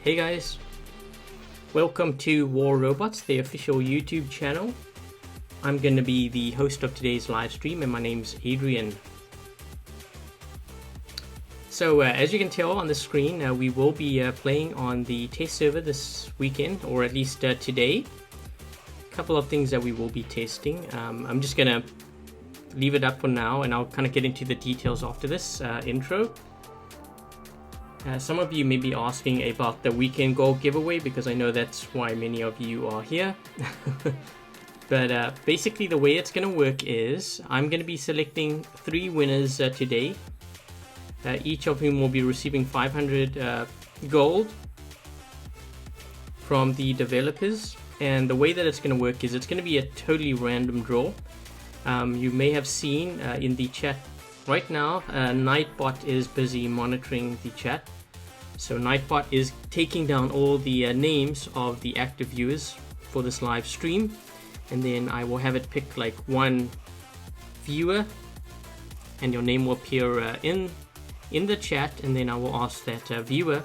Hey guys, welcome to War Robots, the official YouTube channel. I'm going to be the host of today's live stream and my name's Adrian. So as you can tell on the screen, we will be playing on the test server this weekend, or at least today. A couple of things that we will be testing. I'm just going to leave it up for now and I'll kind of get into the details after this intro. Some of you may be asking about the weekend goal giveaway because I know that's why many of you are here. But basically the way it's going to work is I'm going to be selecting 3 winners today, each of whom will be receiving 500 gold from the developers. And the way that it's going to work is it's going to be a totally random draw. You may have seen in the chat right now, Nightbot is busy monitoring the chat. So Nightbot is taking down all the names of the active viewers for this live stream, and then I will have it pick like one viewer, and your name will appear in the chat, and then I will ask that viewer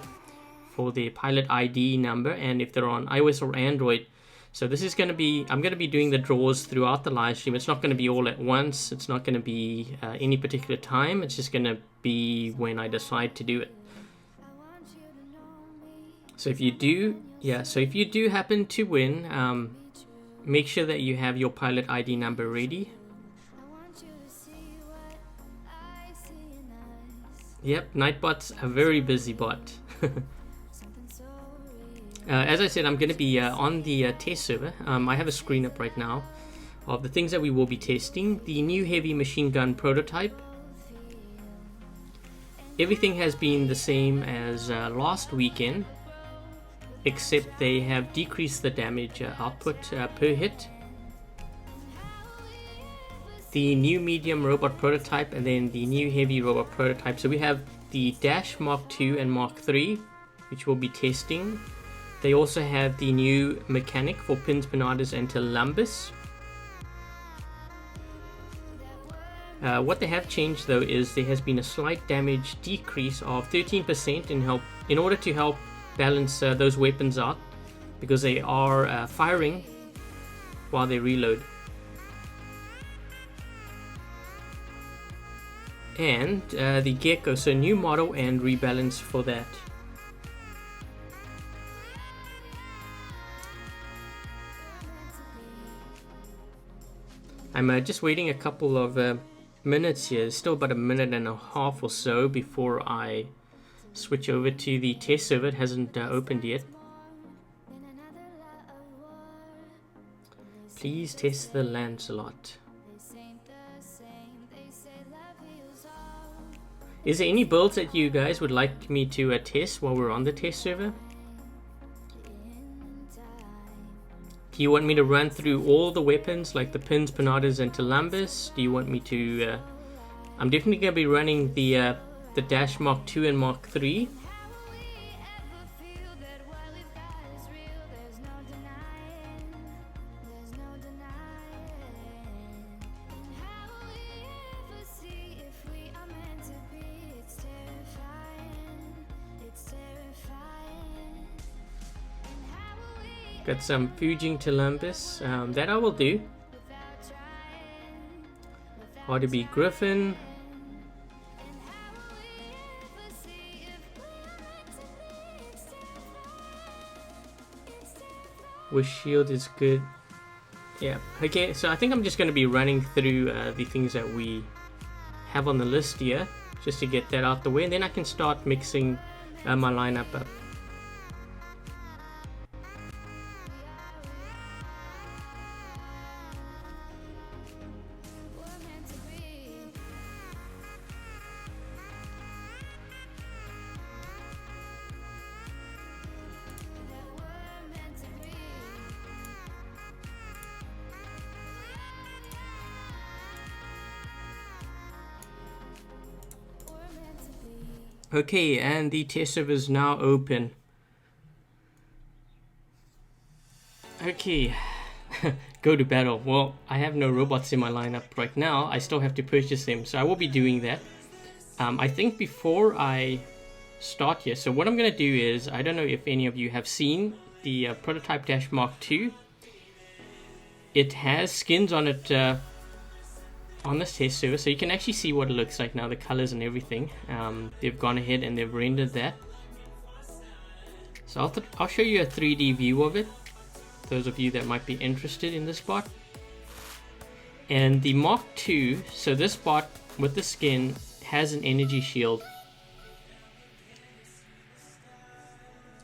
for the pilot ID number, and if they're on iOS or Android. So this is going to be, I'm going to be doing the draws throughout the live stream. It's not going to be all at once. It's not going to be any particular time. It's just going to be when I decide to do it. So if you do happen to win, make sure that you have your pilot ID number ready. Yep, Nightbot's a very busy bot. As I said, I'm going to be on the test server. I have a screen up right now of the things that we will be testing. The new heavy machine gun prototype. Everything has been the same as last weekend, except they have decreased the damage output per hit. The new medium robot prototype and then the new heavy robot prototype. So we have the Dash Mark II and Mark III, which we'll be testing. They also have the new mechanic for pins, pinatas, and Columbus. What they have changed though is there has been a slight damage decrease of 13% in order to help balance those weapons out, because they are firing while they reload. And the Gecko, so new model and rebalance for that. I'm just waiting a couple of minutes here. It's still about a minute and a half or so before I switch over to the test server. It hasn't opened yet. Please test the Lancelot. Is there any builds that you guys would like me to test while we're on the test server? Do you want me to run through all the weapons like the pins, pinatas, and Columbus? Do you want me to... I'm definitely going to be running the Dash Mark II and Mark III. Got some fuging Columbus, that I will do. RDB Griffin. Wish Shield is good. Yeah, okay, so I think I'm just going to be running through the things that we have on the list here, just to get that out the way, and then I can start mixing my lineup up. Okay, and the test server is now open. Okay, go to battle. Well, I have no robots in my lineup right now. I still have to purchase them, so I will be doing that. I think before I start here. So what I'm going to do is, I don't know if any of you have seen the Prototype Dash Mark II. It has skins on it on this test server, so you can actually see what it looks like now, the colors and everything. They've gone ahead and they've rendered that. So I'll show you a 3D view of it, those of you that might be interested in this bot. And the Mark II, so this bot with the skin has an energy shield.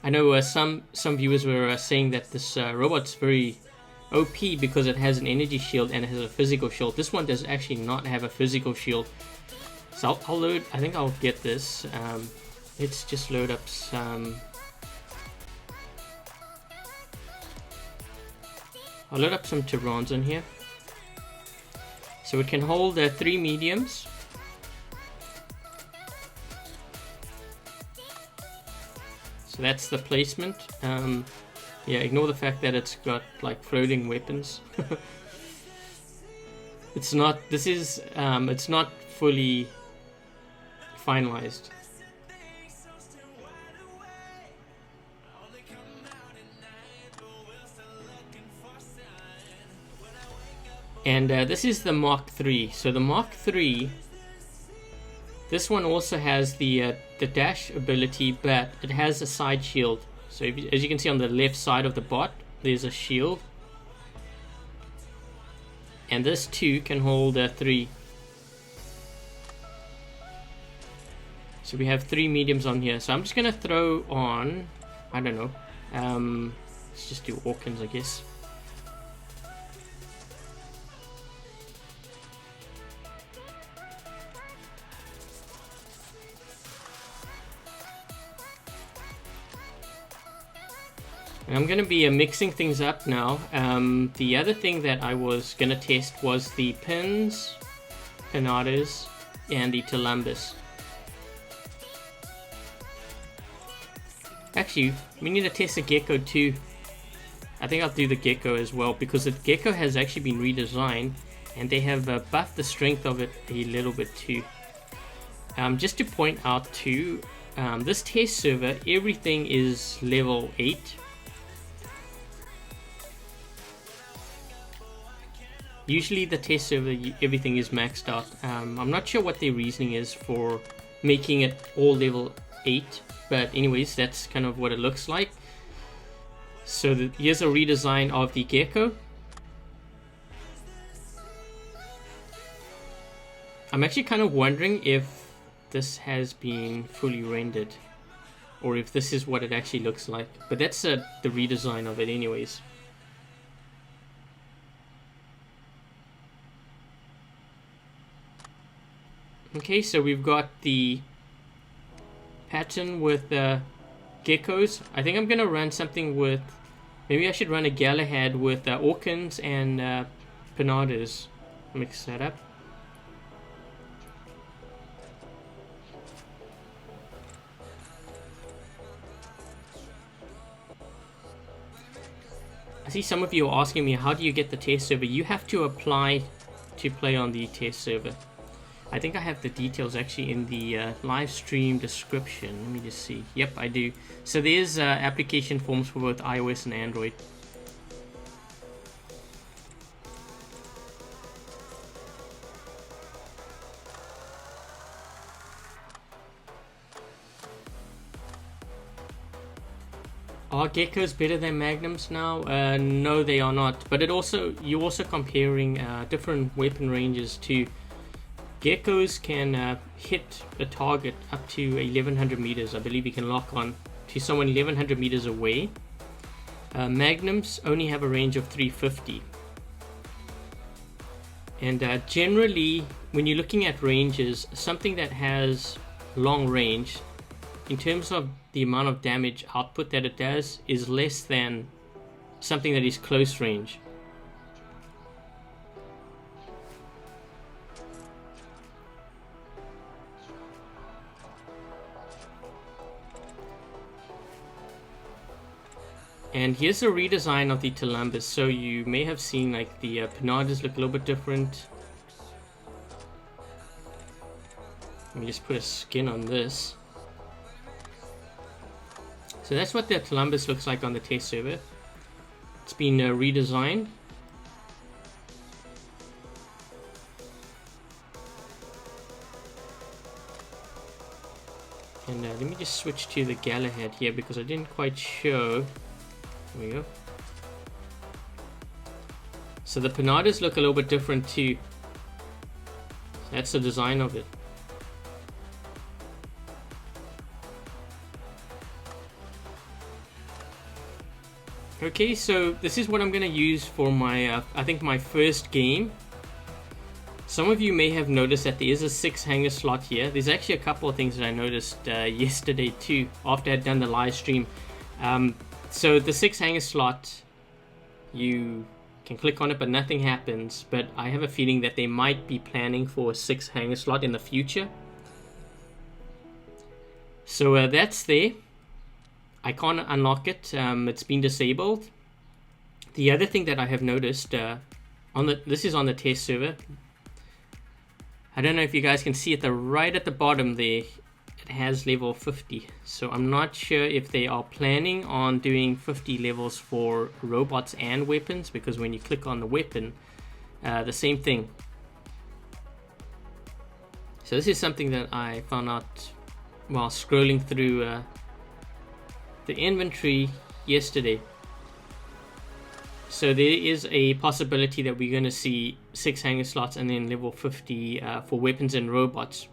I know some viewers were saying that this robot's very OP because it has an energy shield and it has a physical shield. This one does actually not have a physical shield. So I'll load, I think I'll get this. Let's just load up some. I'll load up some Tyrans in here. So it can hold 3 mediums. So that's the placement. Yeah, ignore the fact that it's got like floating weapons. It's not. This is. It's not fully finalized. And this is the Mark III. So the Mark III. This one also has the dash ability, but it has a side shield. So as you can see on the left side of the bot, there's a shield. And this too can hold 3. So we have 3 mediums on here. So I'm just going to throw on, I don't know, let's just do Orkins, I guess. And I'm going to be mixing things up now. The other thing that I was going to test was the pins, pinatas, and the Tulumbus. Actually, we need to test the Gecko too. I think I'll do the Gecko as well, because the Gecko has actually been redesigned and they have buffed the strength of it a little bit too. Just to point out too, this test server, everything is level 8. Usually the test server, everything is maxed out. I'm not sure what their reasoning is for making it all level 8, but anyways, that's kind of what it looks like. So here's a redesign of the Gecko. I'm actually kind of wondering if this has been fully rendered, or if this is what it actually looks like. But that's the redesign of it anyways. Okay, so we've got the pattern with geckos. I think I'm going to run something with, maybe I should run a Galahad with Orkins and pinatas. Mix that up. I see some of you are asking me, how do you get the test server? You have to apply to play on the test server. I think I have the details actually in the live stream description. Let me just see. Yep, I do. So there's application forms for both iOS and Android. Are geckos better than magnums now? No, they are not. But you're also comparing different weapon ranges too. Geckos can hit a target up to 1100 meters. I believe you can lock on to someone 1100 meters away. Magnums only have a range of 350. And generally, when you're looking at ranges, something that has long range, in terms of the amount of damage output that it does, is less than something that is close range. And here's a redesign of the Tulumbus. So you may have seen like the pinatas look a little bit different. Let me just put a skin on this. So that's what the Columbus looks like on the test server. It's been redesigned. And let me just switch to the Galahad here because I didn't quite show. There we go. So the pinatas look a little bit different too. That's the design of it. Okay, so this is what I'm going to use for my, I think my first game. Some of you may have noticed that there is a 6 hanger slot here. There's actually a couple of things that I noticed yesterday too, after I'd done the live stream. So the 6 hanger slot, you can click on it, but nothing happens. But I have a feeling that they might be planning for a 6 hanger slot in the future. So that's there. I can't unlock it. It's been disabled. The other thing that I have noticed this is on the test server. I don't know if you guys can see it, right at the bottom there, it has level 50. So I'm not sure if they are planning on doing 50 levels for robots and weapons, because when you click on the weapon, the same thing. So this is something that I found out while scrolling through the inventory yesterday. So there is a possibility that we're going to see 6 hanger slots and then level 50 for weapons and robots.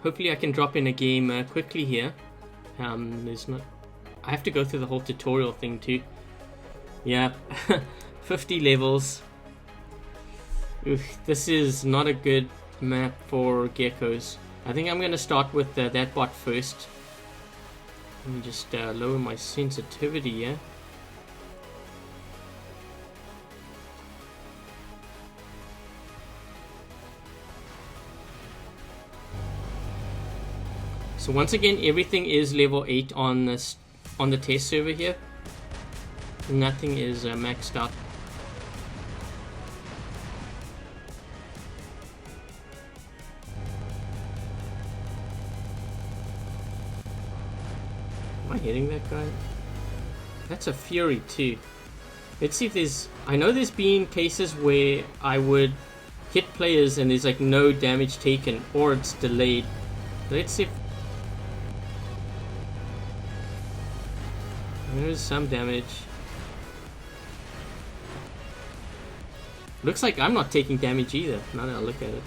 Hopefully I can drop in a game quickly here. There's not. I have to go through the whole tutorial thing too. Yeah, 50 levels. Oof, this is not a good map for geckos. I think I'm going to start with that bot first. Let me just lower my sensitivity here. So once again, everything is level 8 on the test server here. Nothing is maxed out. Am I hitting that guy? That's a Fury too. Let's see if there's... I know there's been cases where I would hit players and there's like no damage taken or it's delayed. Let's see if... There's some damage. Looks like I'm not taking damage either, now that I look at it.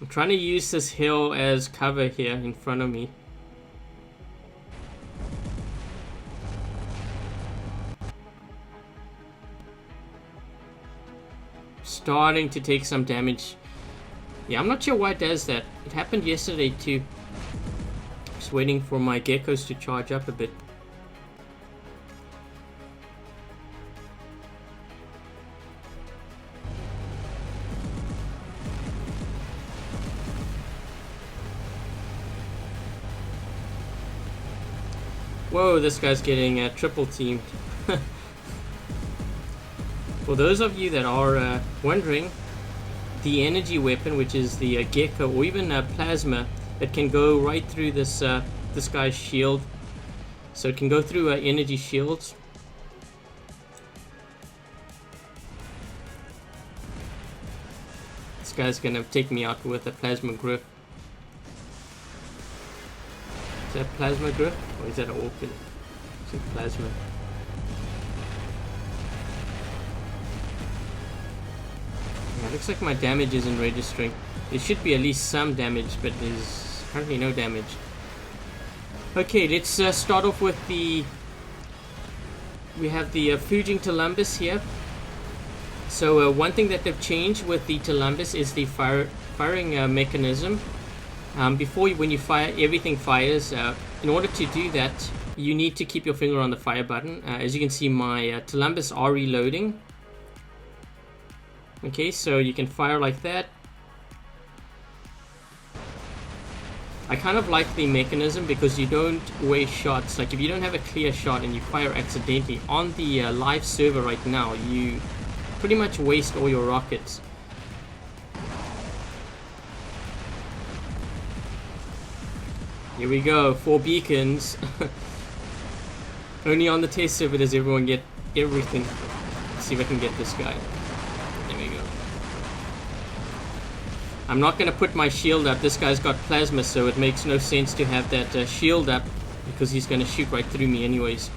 I'm trying to use this hill as cover here in front of me. Starting to take some damage. Yeah, I'm not sure why it does that. It happened yesterday too. Just waiting for my geckos to charge up a bit. Whoa, this guy's getting triple teamed. For those of you that are wondering, the energy weapon, which is the gecko or even plasma, it can go right through this this guy's shield. So it can go through energy shields. This guy's gonna take me out with a plasma grip. Is that plasma grip or is that an orchid? It's a plasma. Yeah, looks like my damage isn't registering. There should be at least some damage, but there's currently no damage. Okay, let's start off with the... We have the Fuging Columbus here. So one thing that they've changed with the Columbus is the firing mechanism. Before, when you fire, everything fires. In order to do that, you need to keep your finger on the fire button. As you can see, my Columbus are reloading. Okay, so you can fire like that. I kind of like the mechanism because you don't waste shots. Like if you don't have a clear shot and you fire accidentally on the live server right now, you pretty much waste all your rockets. Here we go, 4 beacons. Only on the test server does everyone get everything. Let's see if I can get this guy. There we go. I'm not going to put my shield up. This guy's got plasma, so it makes no sense to have that shield up because he's going to shoot right through me anyways.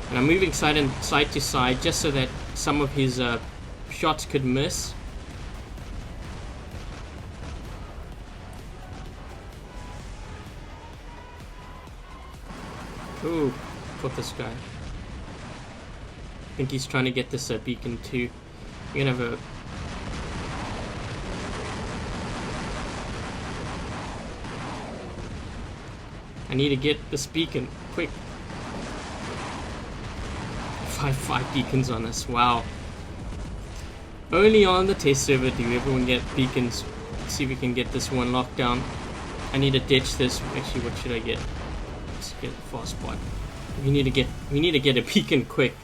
And I'm moving side to side just so that some of his shots could miss. Ooh, got this guy. I think he's trying to get this beacon too. We're gonna have a... I need to get this beacon, quick. 5 beacons on us, wow. Only on the test server do everyone get beacons. Let's see if we can get this one locked down. I need to ditch this. Actually, what should I get? Let's get a fast spot. We need to get a beacon quick.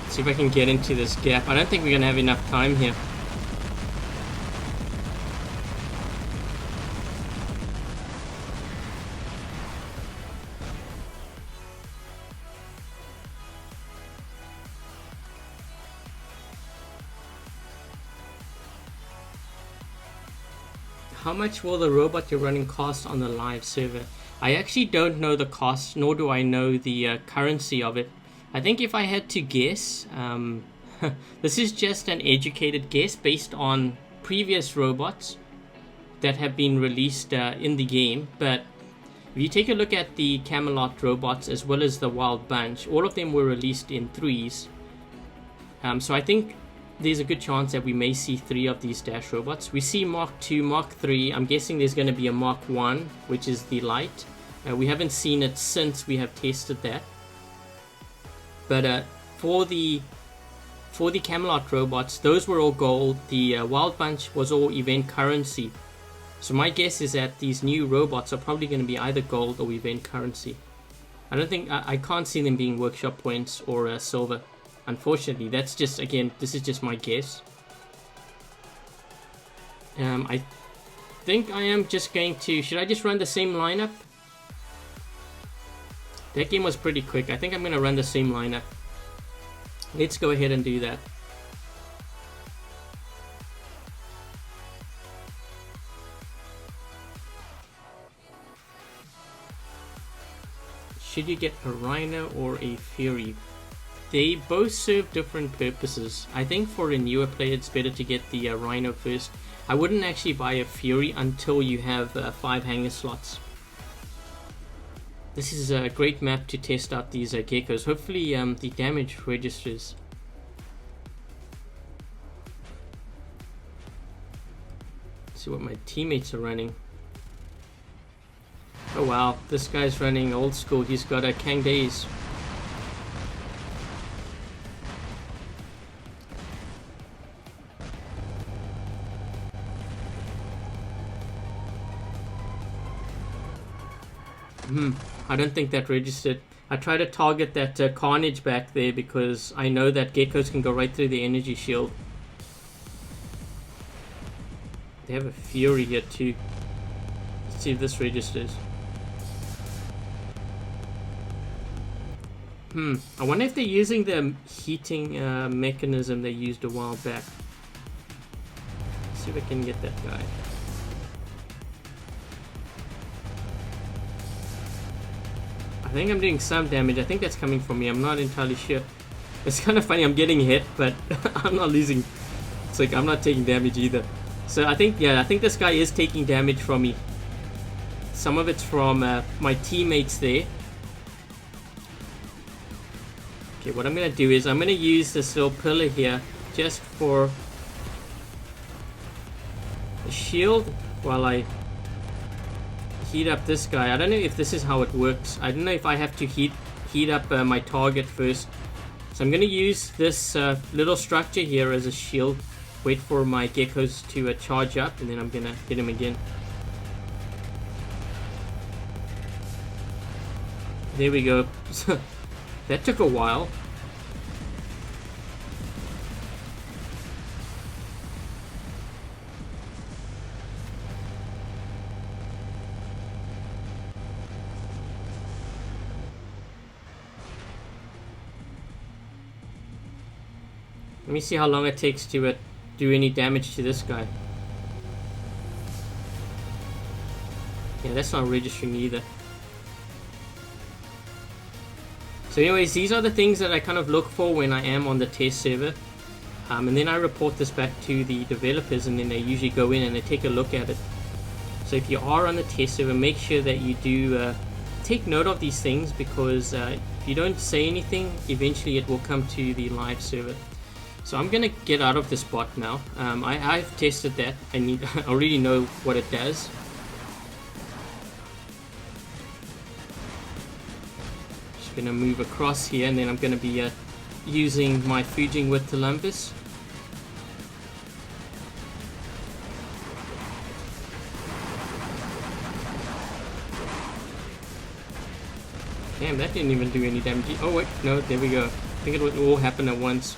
See if I can get into this gap. I don't think we're gonna have enough time here. How much will the robot you're running cost on the live server? I actually don't know the cost, nor do I know the currency of it. I think if I had to guess, this is just an educated guess based on previous robots that have been released in the game. But if you take a look at the Camelot robots as well as the Wild Bunch, all of them were released in 3s. So I think there's a good chance that we may see 3 of these dash robots. We see Mark 2, Mark 3. I'm guessing there's going to be a Mark 1, which is the light. We haven't seen it since we have tested that. But for the Camelot robots, those were all gold. The Wild Bunch was all event currency. So my guess is that these new robots are probably going to be either gold or event currency. I can't see them being workshop points or silver. Unfortunately, that's just, again, this is just my guess. I think I am just going to, should I just run the same lineup? That game was pretty quick. I think I'm going to run the same lineup. Let's go ahead and do that. Should you get a Rhino or a Fury? They both serve different purposes. I think for a newer player it's better to get the Rhino first. I wouldn't actually buy a Fury until you have 5 hangar slots. This is a great map to test out these geckos. Hopefully the damage registers. Let's see what my teammates are running. Oh wow, this guy's running old school. He's got a Kang Days. I don't think that registered. I try to target that carnage back there because I know that geckos can go right through the energy shield. They have a Fury here too. Let's see if this registers. I wonder if they're using the heating mechanism they used a while back. Let's see if I can get that guy. I think I'm doing some damage. I think that's coming from me. I'm not entirely sure. It's kind of funny. I'm getting hit, but I'm not losing. It's like I'm not taking damage either. So I think this guy is taking damage from me. Some of it's from my teammates there. Okay, what I'm gonna do is I'm gonna use this little pillar here just for a shield while I heat up this guy. I don't know if this is how it works. I don't know if I have to heat up my target first. So I'm gonna use this little structure here as a shield. Wait for my geckos to charge up, and then I'm gonna hit him again. There we go. That took a while. Let me see how long it takes to do any damage to this guy. Yeah, that's not registering either. So anyways, these are the things that I kind of look for when I am on the test server. And then I report this back to the developers, and then they usually go in and they take a look at it. So if you are on the test server, make sure that you do take note of these things, because if you don't say anything, eventually it will come to the live server. So I'm gonna get out of this bot now. I've tested that. I already know what it does. Just gonna move across here, and then I'm gonna be using my fuging with Columbus. Damn, that didn't even do any damage. Oh wait, no, there we go. I think it would all happen at once.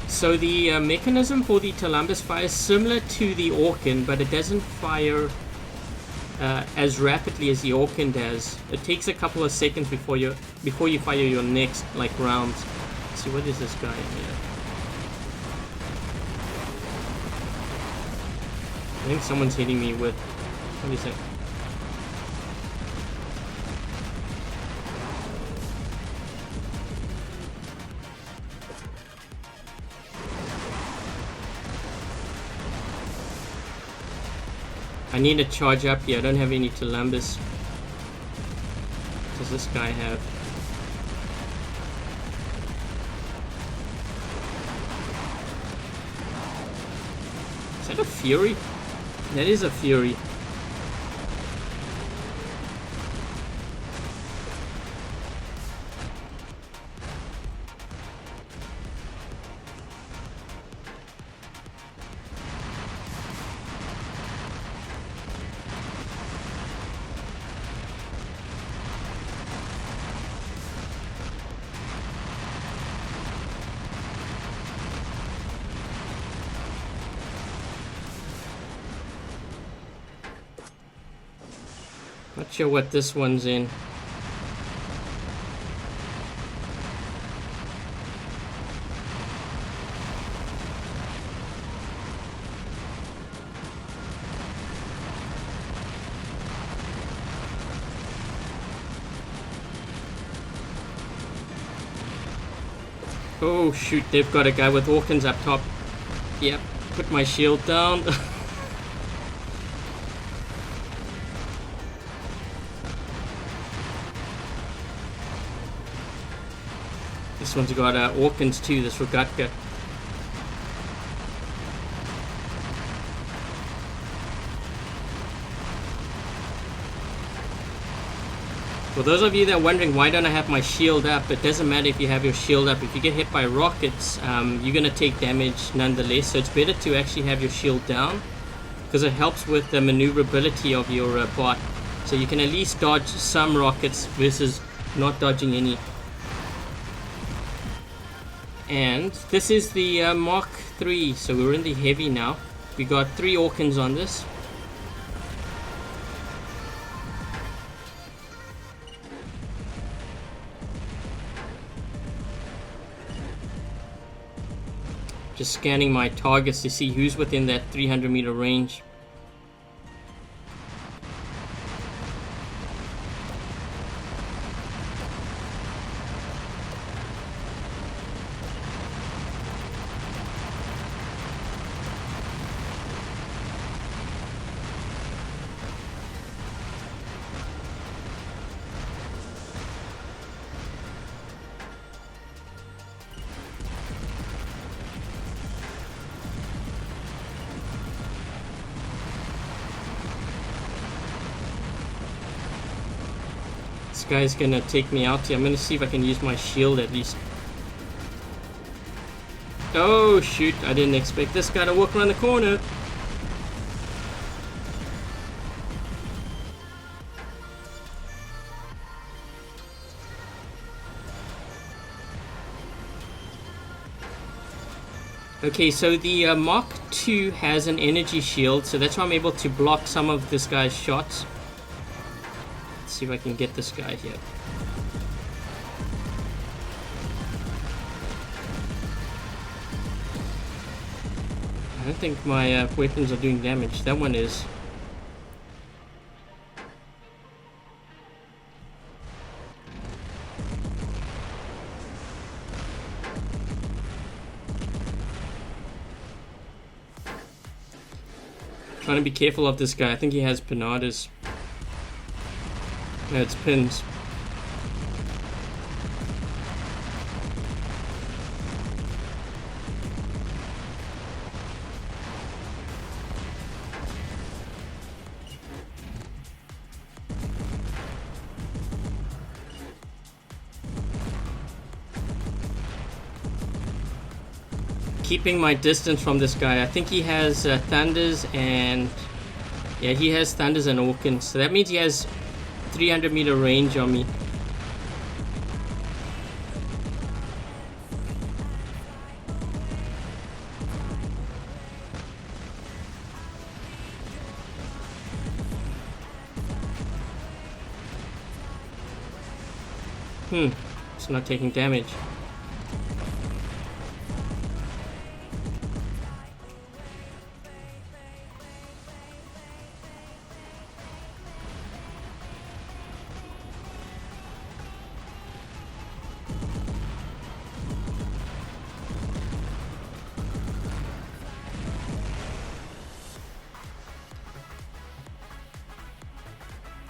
So the mechanism for the Columbus fire is similar to the Orkin, but it doesn't fire as rapidly as the Orkin does. It takes a couple of seconds before you fire your next rounds. Let's see, what is this guy here? I think someone's hitting me with, what is it? I need to charge up here. I don't have any Columbus. What does this guy have? Is that a Fury? That is a Fury. Not sure what this one's in. Oh shoot, they've got a guy with Orkins up top. Yep, put my shield down. This one's got Orkins too, this Rogatka. For those of you that are wondering why don't I have my shield up, it doesn't matter if you have your shield up. If you get hit by rockets, you're going to take damage nonetheless. So it's better to actually have your shield down, because it helps with the maneuverability of your bot. So you can at least dodge some rockets versus not dodging any. And this is the Mark III, so we're in the heavy now. We got 3 Orkins on this. Just scanning my targets to see who's within that 300-meter range. This guy's gonna take me out here. I'm gonna see if I can use my shield at least. Oh shoot, I didn't expect this guy to walk around the corner. Okay, so the Mark II has an energy shield, so that's why I'm able to block some of this guy's shots. See if I can get this guy here. I don't think my weapons are doing damage. That one is. Trying to be careful of this guy. I think he has pinatas. No, it's pins. Keeping my distance from this guy. I think he has Thunders and... yeah, he has Thunders and Orkans. So that means he has 300-meter range on me. It's not taking damage.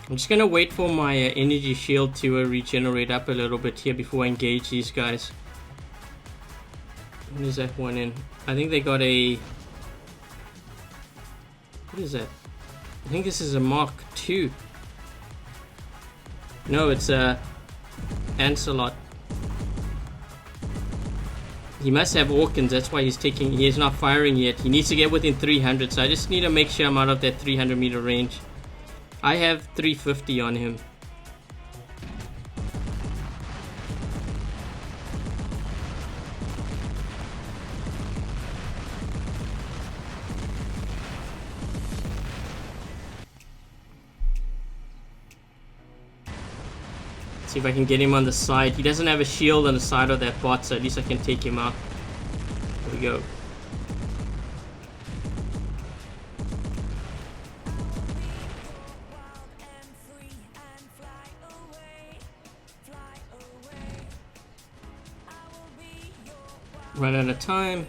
I'm just gonna wait for my energy shield to regenerate up a little bit here before I engage these guys. What is that one in? I think they got a... what is that? I think this is a Mark II. No, it's a Ancelot. He must have Orkans, that's why he's taking... he is not firing yet. He needs to get within 300, so I just need to make sure I'm out of that 300-meter range. I have 350 on him. Let's see if I can get him on the side. He doesn't have a shield on the side of that bot, so at least I can take him out. There we go. Run out of time.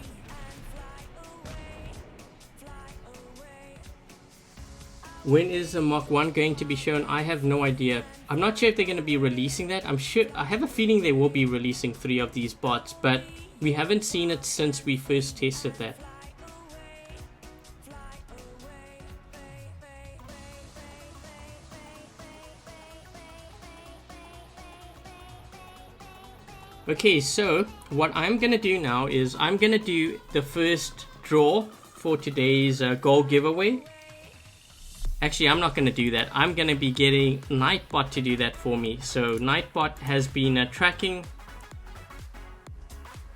When is the Mark 1 going to be shown? I have no idea. I'm not sure if they're going to be releasing that. I have a feeling they will be releasing 3 of these bots, but we haven't seen it since we first tested that. Okay, so what I'm going to do now is I'm going to do the first draw for today's gold giveaway. Actually, I'm not going to do that. I'm going to be getting Nightbot to do that for me. So Nightbot has been tracking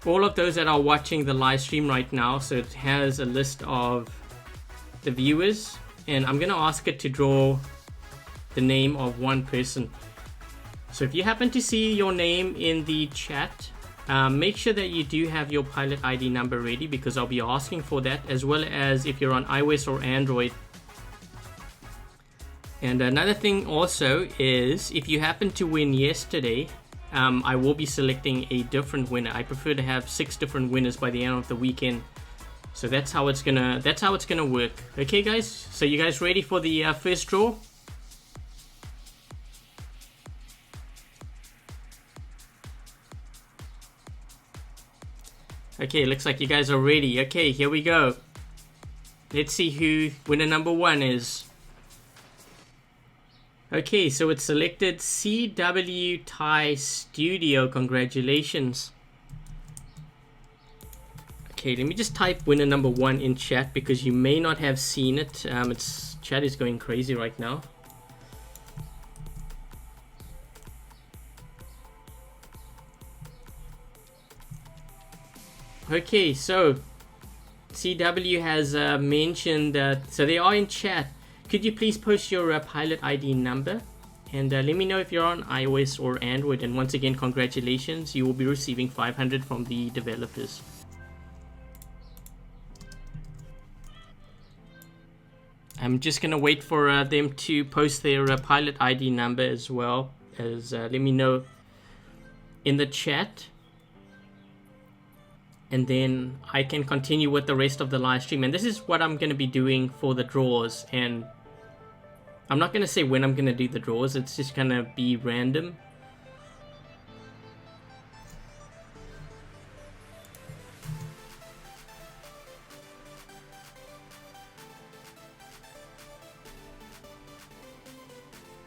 all of those that are watching the live stream right now. So it has a list of the viewers, and I'm going to ask it to draw the name of one person. So if you happen to see your name in the chat, Make sure that you do have your pilot ID number ready, because I'll be asking for that, as well as if you're on iOS or Android. And another thing also is, if you happen to win yesterday, I will be selecting a different winner. I prefer to have 6 different winners by the end of the weekend. So that's how it's gonna work. Okay, guys. So you guys ready for the first draw? Okay, looks like you guys are ready. Okay, here we go. Let's see who winner number 1 is. Okay, so it's selected CW Thai Studio. Congratulations. Okay, let me just type winner number 1 in chat, because you may not have seen it. Chat is going crazy right now. Okay, so CW has mentioned that, so they are in chat. Could you please post your pilot ID number, and let me know if you're on iOS or Android. And once again, congratulations, you will be receiving 500 from the developers. I'm just gonna wait for them to post their pilot ID number, as well as let me know in the chat, and then I can continue with the rest of the live stream. And this is what I'm going to be doing for the draws, and I'm not going to say when I'm going to do the draws. It's just going to be random.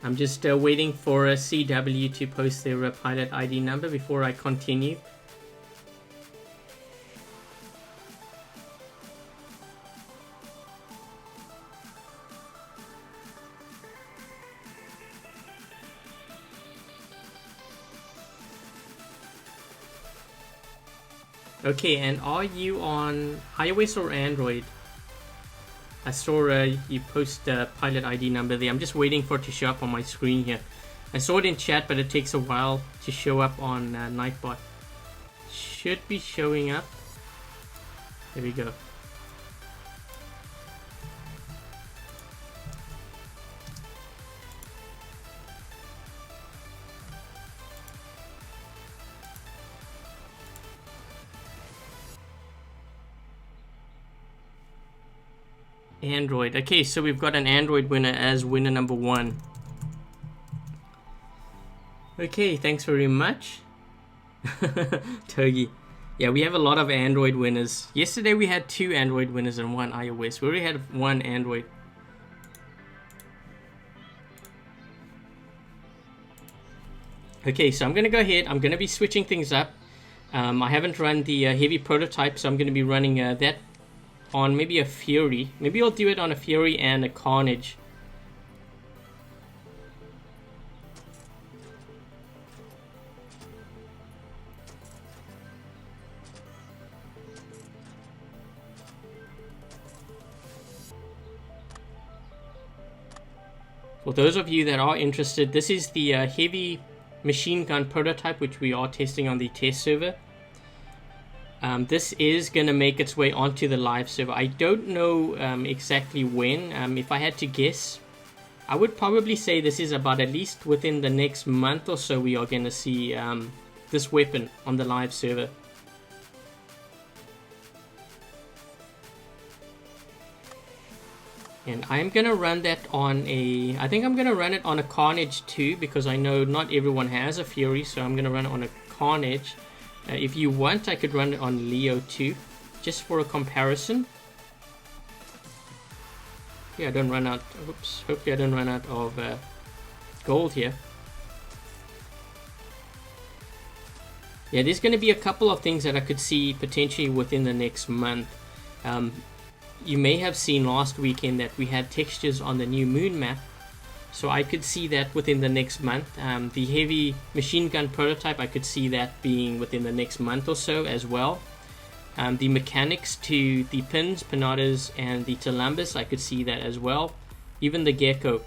I'm just waiting for CW to post their pilot ID number before I continue. Okay, and are you on iOS or Android? I saw you post the pilot ID number there. I'm just waiting for it to show up on my screen here. I saw it in chat, but it takes a while to show up on Nightbot. Should be showing up. There we go. Android. Okay, so we've got an Android winner as winner number 1. Okay, thanks very much. Togi. Yeah, we have a lot of Android winners. Yesterday we had 2 Android winners and 1 iOS. We already had 1 Android. Okay, so I'm going to go ahead. I'm going to be switching things up. I haven't run the heavy prototype, so I'm going to be running that on maybe a Fury. Maybe I'll do it on a Fury and a Carnage. For those of you that are interested, this is the heavy machine gun prototype, which we are testing on the test server. This is going to make its way onto the live server. I don't know exactly when. If I had to guess, I would probably say this is about at least within the next month or so we are going to see this weapon on the live server. And I'm going to run that on a... I think I'm going to run it on a Carnage too, because I know not everyone has a Fury, so I'm going to run it on a Carnage. If you want, I could run it on Leo too, just for a comparison. Yeah, I don't run out. Oops, hopefully I don't run out of gold here. Yeah, there's going to be a couple of things that I could see potentially within the next month. You may have seen last weekend that we had textures on the new moon map. So I could see that within the next month. The heavy machine gun prototype, I could see that being within the next month or so as well. The mechanics to the pins, pinatas, and the Talumbus, I could see that as well. Even the gecko.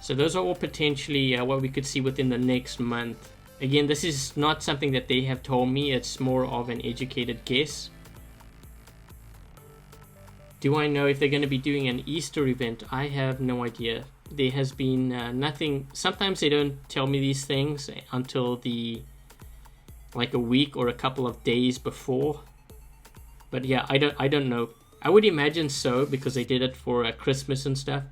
So those are all potentially what we could see within the next month. Again, this is not something that they have told me. It's more of an educated guess. Do I know if they're going to be doing an Easter event? I have no idea. There has been nothing. Sometimes they don't tell me these things until like a week or a couple of days before. But yeah, I don't know. I would imagine so, because they did it for Christmas and stuff.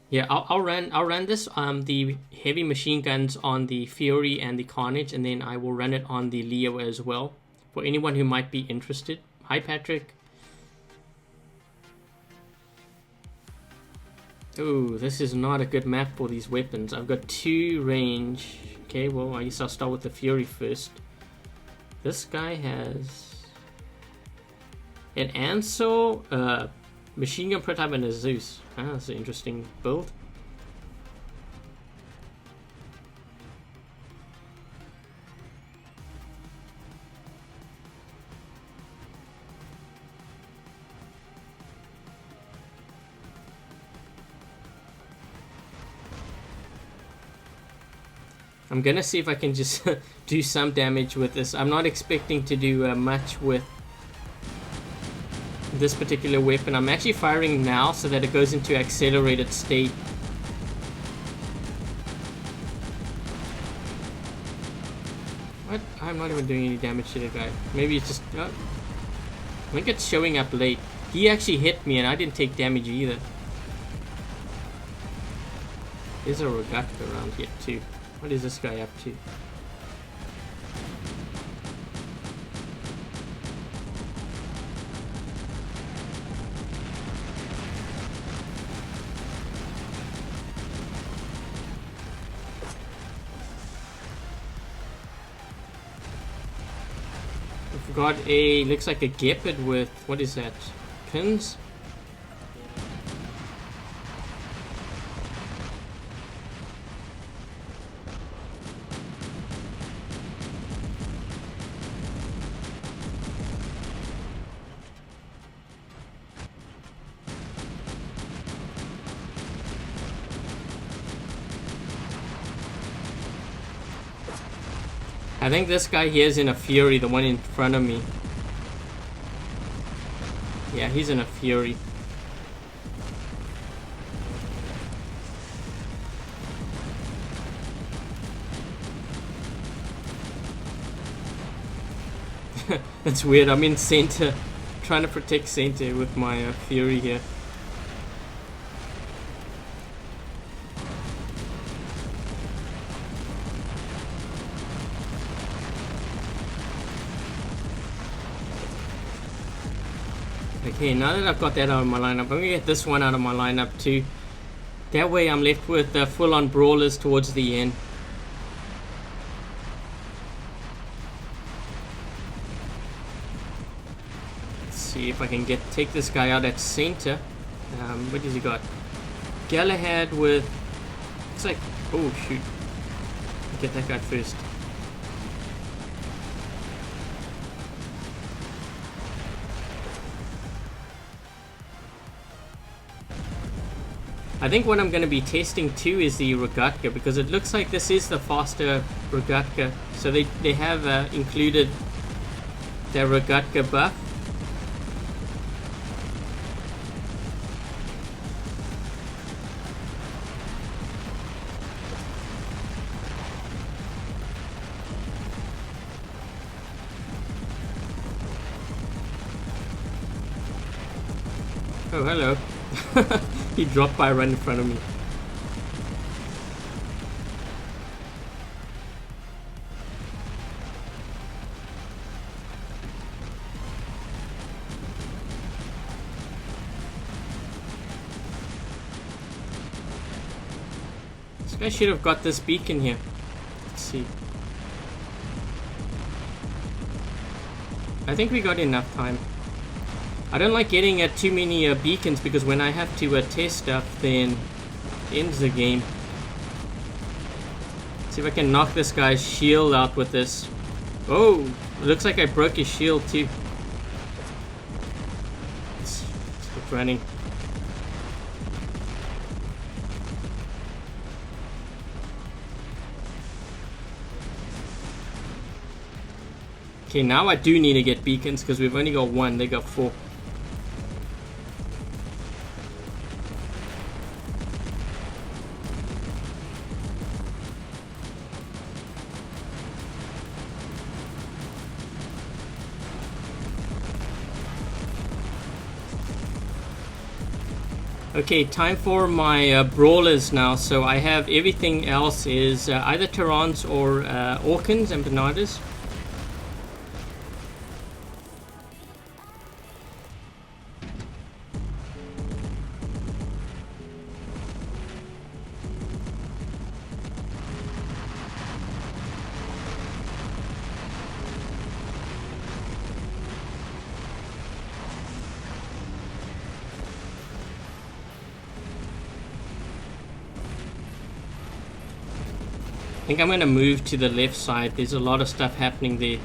Yeah, I'll run this the heavy machine guns on the Fury and the Carnage, and then I will run it on the Leo as well, for anyone who might be interested. Hi, Patrick. Oh, this is not a good map for these weapons. I've got 2 range. Okay, well, I guess I'll start with the Fury first. This guy has an Ansel, machine gun prototype, and a Zeus. Ah, that's an interesting build. I'm gonna see if I can just do some damage with this. I'm not expecting to do much with this particular weapon. I'm actually firing now so that it goes into accelerated state. What? I'm not even doing any damage to the guy. Maybe it's just... I think it's showing up late. He actually hit me and I didn't take damage either. There's a Rogatka around here too. What is this guy up to? We've got a, looks like a Gepard with, what is that? Pins? I think this guy here is in a Fury, the one in front of me. Yeah, he's in a Fury. That's weird, I'm in center, trying to protect center with my Fury here. Okay, now that I've got that out of my lineup, I'm going to get this one out of my lineup too. That way I'm left with full-on brawlers towards the end. Let's see if I can take this guy out at center. What has he got? Galahad with... It's like... Oh shoot. Get that guy first. I think what I'm going to be testing too is the Rogatka, because it looks like this is the faster Rogatka. So they have included the Rogatka buff. Oh, hello. He dropped by right in front of me. This guy should have got this beacon here. Let's see. I think we got enough time. I don't like getting too many beacons, because when I have to test stuff, then it ends the game. See if I can knock this guy's shield out with this. Oh, it looks like I broke his shield too. Let's keep running. Okay, now I do need to get beacons because we've only got one. They got 4. Okay, time for my brawlers now. So I have everything else is either Terrans or Orkans and Banadas. I think I'm going to move to the left side. There's a lot of stuff happening there.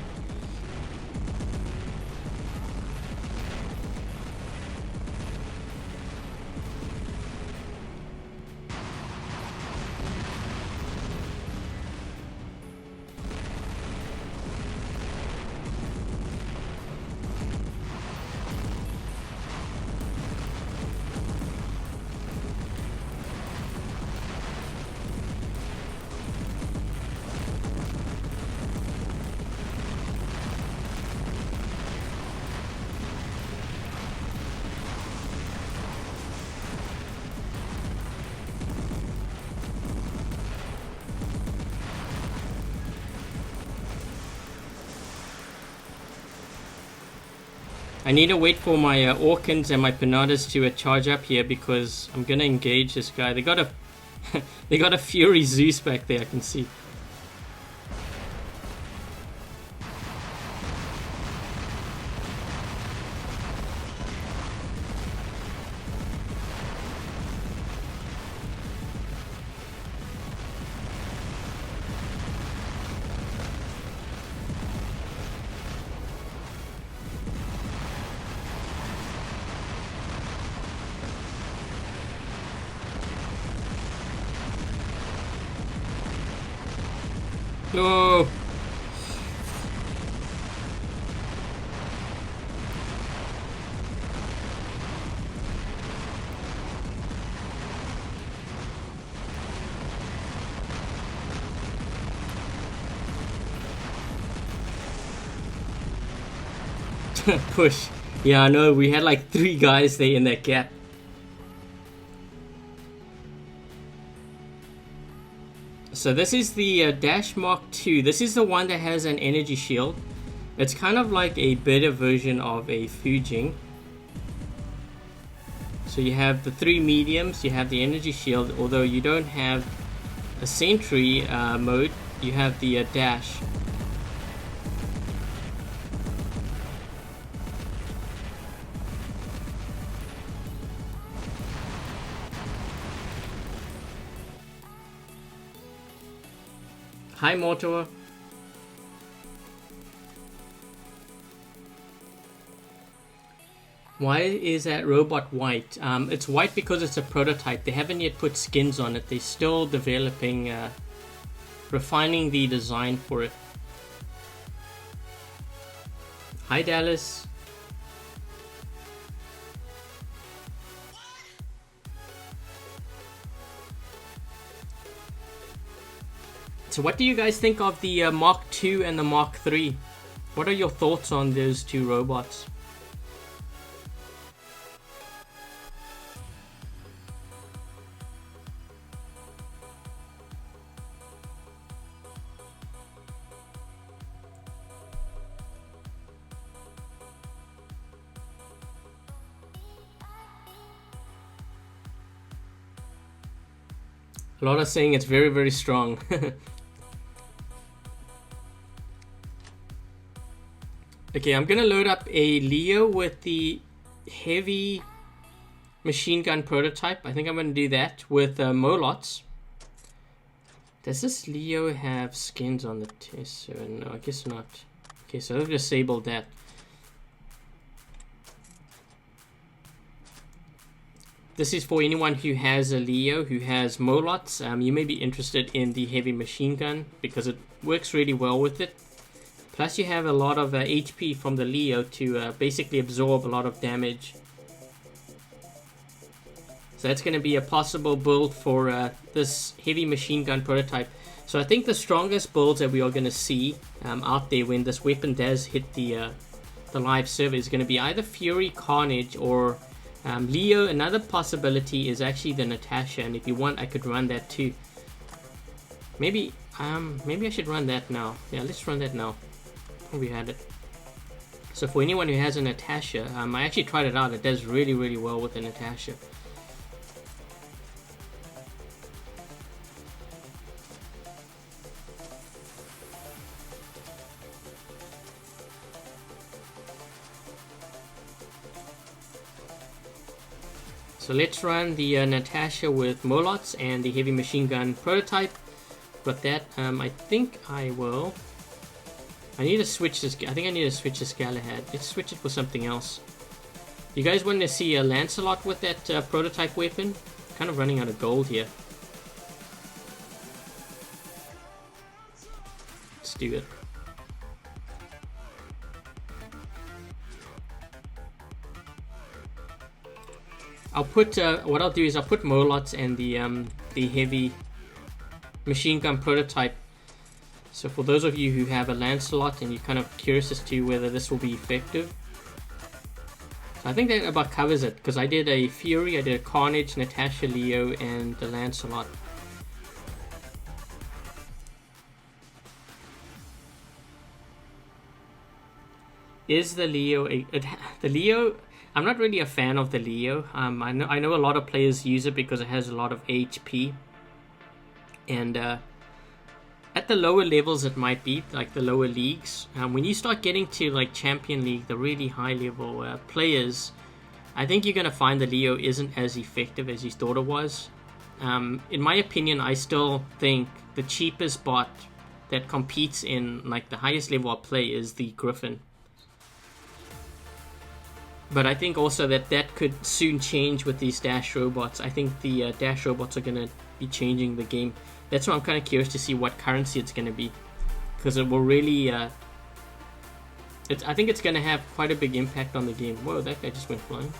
I need to wait for my Orkans and my Panadas to charge up here because I'm gonna engage this guy. They got a they got a Fury Zeus back there, I can see. No. Push. Yeah, I know. We had like 3 guys there in that gap. So this is the Dash Mark II. This is the one that has an energy shield. It's kind of like a better version of a Fujing. So you have the 3 mediums, you have the energy shield, although you don't have a sentry mode, you have the dash. Hi, Mortor. Why is that robot white? It's white because it's a prototype. They haven't yet put skins on it. They're still developing, refining the design for it. Hi, Dallas. So what do you guys think of the Mark II and the Mark III? What are your thoughts on those 2 robots? A lot of saying it's very, very strong. Okay, I'm gonna load up a Leo with the heavy machine gun prototype. I think I'm gonna do that with Molots. Does this Leo have skins on the test? No, I guess not. Okay, so I've disabled that. This is for anyone who has a Leo, who has Molots. You may be interested in the heavy machine gun because it works really well with it. Plus you have a lot of HP from the Leo to basically absorb a lot of damage. So that's going to be a possible build for this heavy machine gun prototype. So I think the strongest builds that we are going to see out there when this weapon does hit the live server is going to be either Fury, Carnage, or Leo. Another possibility is actually the Natasha, and if you want I could run that too. Maybe I should run that now. Yeah, let's run that now. We had it. So for anyone who has a Natasha, I actually tried it out. It does really, really well with the Natasha. So let's run the Natasha with Molots and the heavy machine gun prototype. Got that. I think I will. I need to switch this. I think I need to switch this Galahad. Let's switch it for something else. You guys want to see a Lancelot with that prototype weapon? Kind of running out of gold here. Let's do it. I'll put what I'll do is I'll put Molots and the heavy machine gun prototype. So for those of you who have a Lancelot and you're kind of curious as to whether this will be effective, so I think that about covers it, because I did a Fury, I did a Carnage, Natasha, Leo, and the Lancelot. Is the Leo the Leo? I'm not really a fan of the Leo. I know a lot of players use it because it has a lot of HP, and at the lower levels it might be, like the lower leagues. When you start getting to like Champion League, the really high level players, I think you're going to find the Leo isn't as effective as you thought it was. In my opinion, I still think the cheapest bot that competes in like the highest level of play is the Griffin. But I think also that could soon change with these dash robots. I think the dash robots are going to be changing the game. That's why I'm kind of curious to see what currency it's going to be, because it will really I think it's going to have quite a big impact on the game. Whoa, that guy just went flying.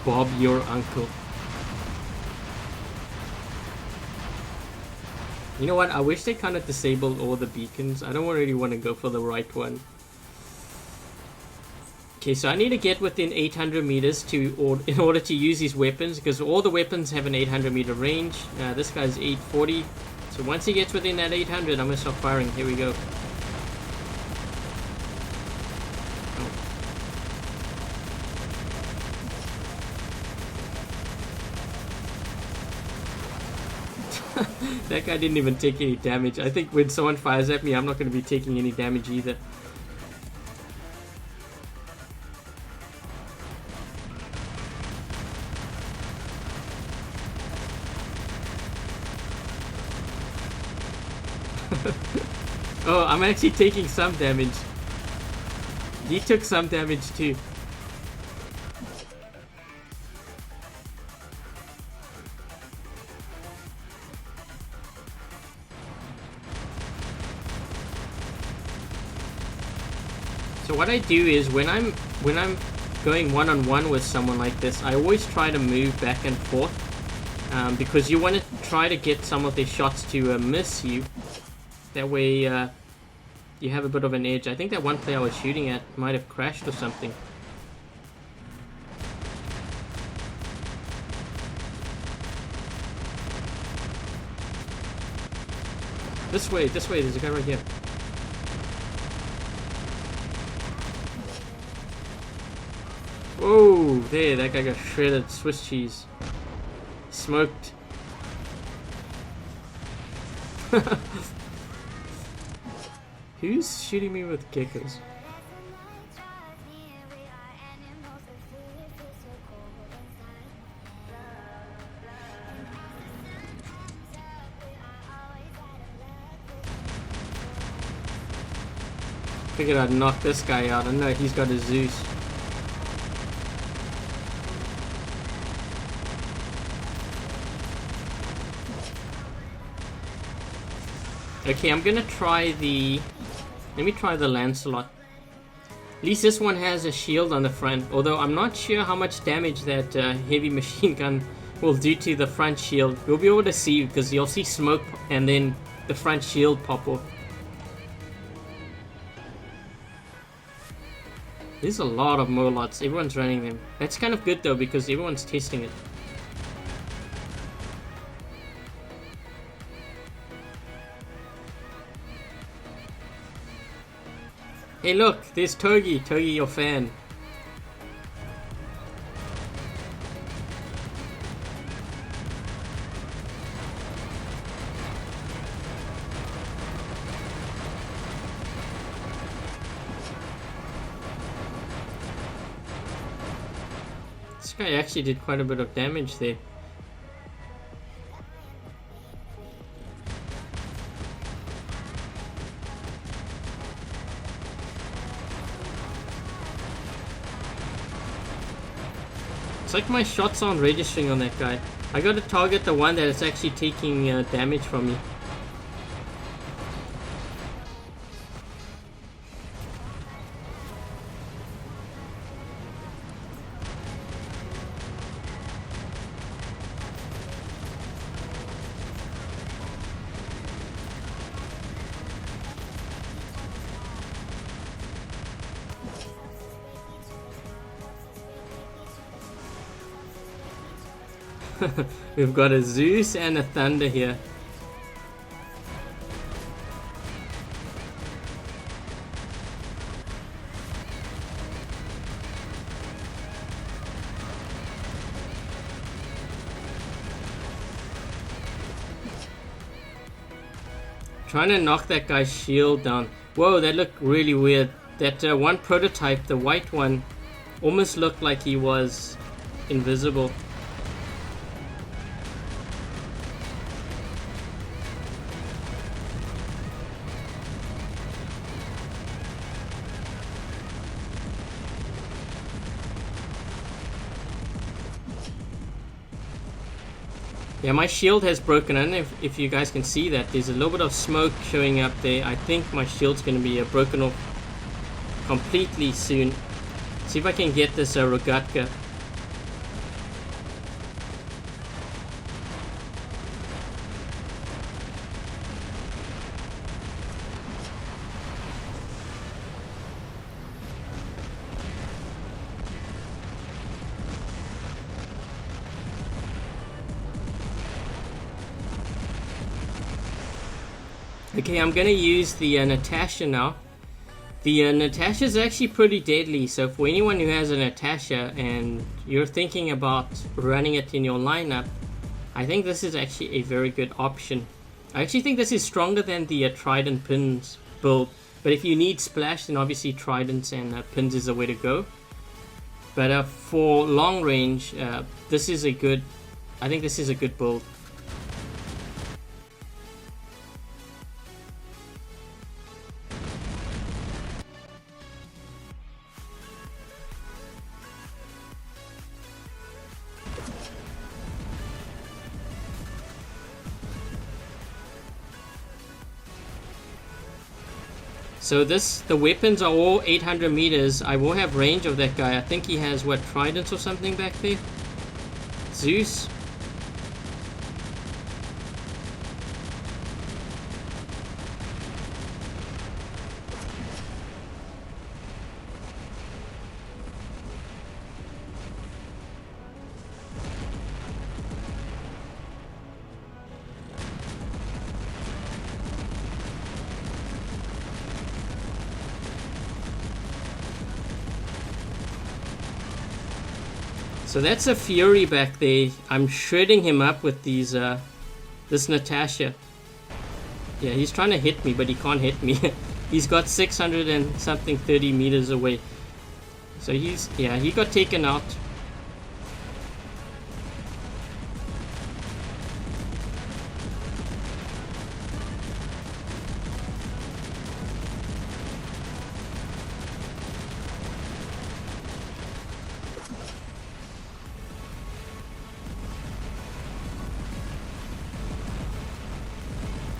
Bob your uncle. You know what, I wish they kind of disabled all the beacons. I don't really want to go for the right one. Okay, so I need to get within 800 meters in order to use these weapons, because all the weapons have an 800 meter range. This guy's 840. So once he gets within that 800, I'm going to start firing. Here we go. That guy didn't even take any damage. I think when someone fires at me, I'm not going to be taking any damage either. Oh, I'm actually taking some damage. He took some damage too. So what I do is when I'm going one-on-one with someone like this, I always try to move back and forth, because you want to try to get some of their shots to miss you. That way you have a bit of an edge. I think that one player I was shooting at might have crashed or something. This way, there's a guy right here. Whoa, there, that guy got shredded. Swiss cheese. Smoked. Who's shooting me with kickers? Figured I'd knock this guy out. I know he's got a Zeus. Okay, I'm gonna try the... Let me try the Lancelot. At least this one has a shield on the front, although I'm not sure how much damage that heavy machine gun will do to the front shield. We'll be able to see because you'll see smoke and then the front shield pop off. There's a lot of Molots. Everyone's running them. That's kind of good though because everyone's testing it. Hey look, there's Togi. Togi, your fan. This guy actually did quite a bit of damage there. It's like my shots aren't registering on that guy. I gotta target the one that is actually taking damage from me. We've got a Zeus and a Thunder here. Trying to knock that guy's shield down. Whoa, that looked really weird. That one prototype, the white one, almost looked like he was invisible. Yeah, my shield has broken. I don't know if you guys can see that. There's a little bit of smoke showing up there. I think my shield's going to be broken off completely soon. See if I can get this Rogatka. Okay, I'm gonna use the Natasha now. The Natasha is actually pretty deadly, so for anyone who has a Natasha and you're thinking about running it in your lineup, I think this is actually a very good option. I actually think this is stronger than the Trident Pins build, but if you need splash, then obviously Tridents and Pins is the way to go. But for long range, this is a good, I think this is a good build. So the weapons are all 800 meters. I will have range of that guy. I think he has, what, tridents or something back there? Zeus? So that's a Fury back there. I'm shredding him up with these, this Natasha. Yeah, he's trying to hit me, but he can't hit me. He's got 600 and something 30 meters away. So yeah, he got taken out.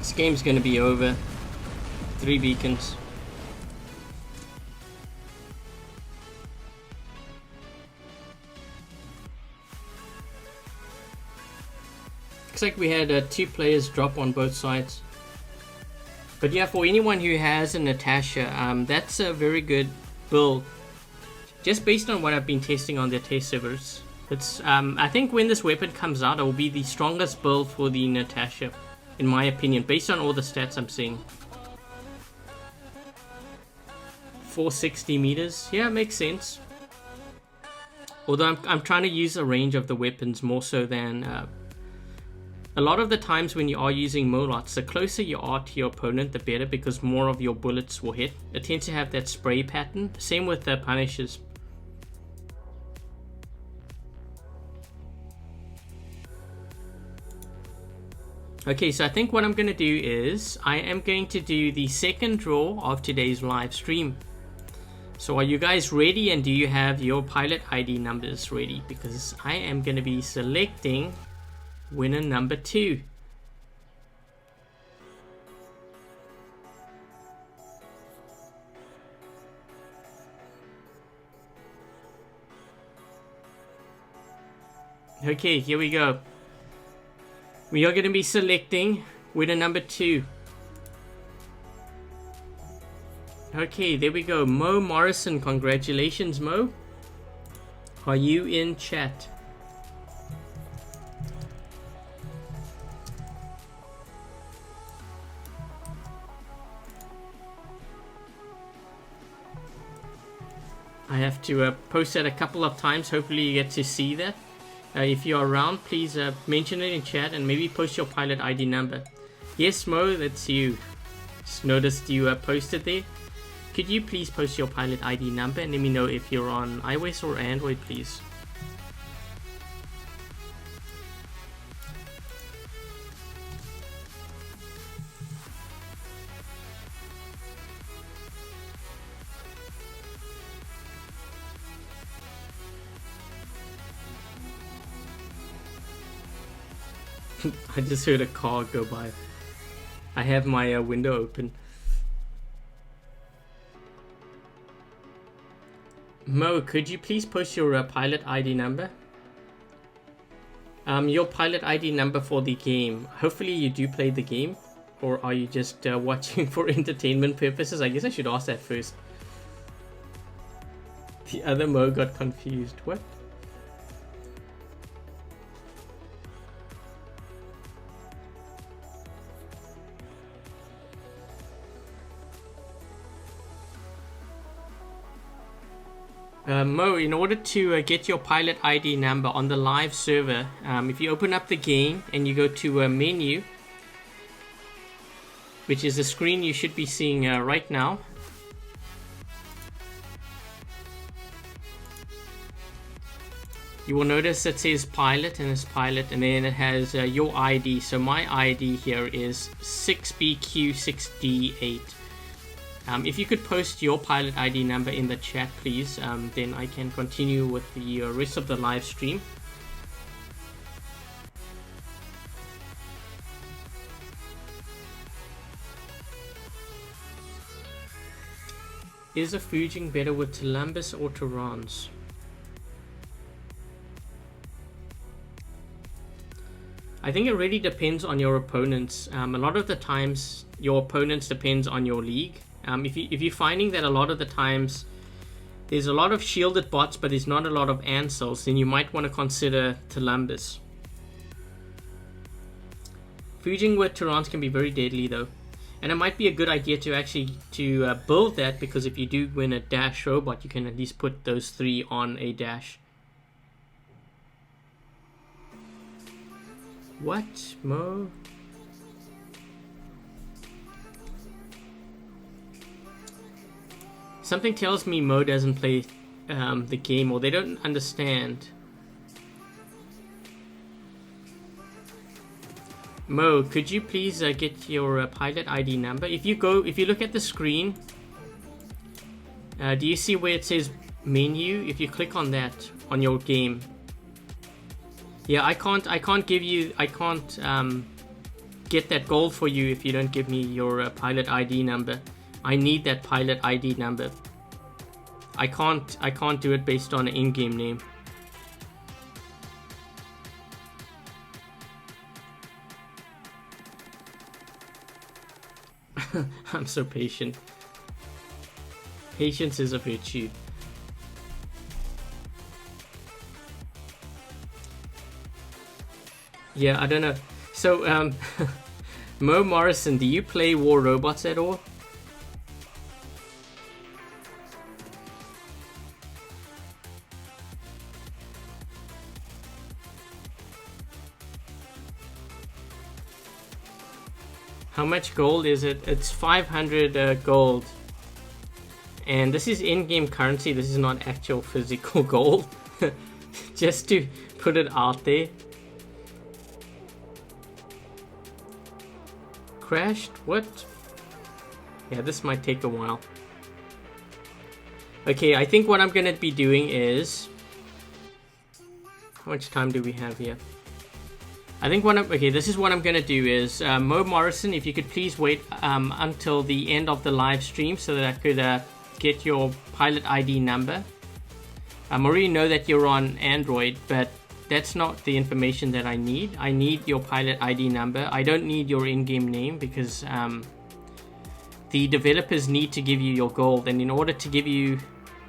This game's gonna be over. 3 beacons. Looks like we had 2 players drop on both sides. But yeah, for anyone who has a Natasha, that's a very good build. Just based on what I've been testing on their test servers. It's I think when this weapon comes out, it will be the strongest build for the Natasha, in my opinion, based on all the stats I'm seeing. 460 meters, yeah, makes sense. Although I'm trying to use a range of the weapons more so than a lot of the times when you are using Molots, the closer you are to your opponent, the better, because more of your bullets will hit. It tends to have that spray pattern. Same with the Punishers. Okay, so I think what I'm going to do is I am going to do the second draw of today's live stream. So are you guys ready, and do you have your pilot ID numbers ready? Because I am going to be selecting winner number 2. Okay, here we go. We are going to be selecting winner number 2. Okay, there we go. Mo Morrison, congratulations, Mo. Are you in chat? I have to post that a couple of times. Hopefully you get to see that. If you're around, please mention it in chat and maybe post your pilot ID number. Yes, Mo, that's you. Just noticed you posted there. Could you please post your pilot ID number and let me know if you're on iOS or Android, please? I just heard a car go by. I have my window open. Mo, could you please post your pilot ID number? Your pilot ID number for the game. Hopefully you do play the game, or are you just watching for entertainment purposes? I guess I should ask that first. The other Mo got confused. What? Mo, in order to get your pilot ID number on the live server, if you open up the game and you go to a menu, which is the screen you should be seeing right now. You will notice it says pilot, and it's pilot, and then it has your ID. So my ID here is 6BQ6D8. If you could post your pilot ID number in the chat, please, then I can continue with the rest of the live stream. Is a fuging better with Columbus or Terrans? I think it really depends on your opponents. A lot of the times your opponents depends on your league. If you're finding that a lot of the times there's a lot of shielded bots but there's not a lot of Ansels, then you might want to consider Columbus. Fuging with Terrans can be very deadly though, and it might be a good idea to actually build that, because if you do win a dash robot, you can at least put those 3 on a dash. What, Mo? Something tells me Mo doesn't play the game, or they don't understand. Mo, could you please get your pilot ID number? If you look at the screen, do you see where it says menu? If you click on that on your game, yeah, I can't get that gold for you if you don't give me your pilot ID number. I need that pilot ID number. I can't do it based on an in-game name. I'm so patient. Patience is a virtue. Yeah, I don't know. So, Mo Morrison, do you play War Robots at all? How much gold is it? It's 500 gold. And this is in-game currency. This is not actual physical gold. Just to put it out there. Crashed? What? Yeah, this might take a while. Okay, I think what I'm gonna be doing is... How much time do we have here? I think okay, this is what I'm gonna do is Mo Morrison, if you could please wait until the end of the live stream so that I could get your pilot ID number. I already know that you're on Android, but that's not the information that I need. I need your pilot ID number. I don't need your in-game name because the developers need to give you your gold, and in order to give you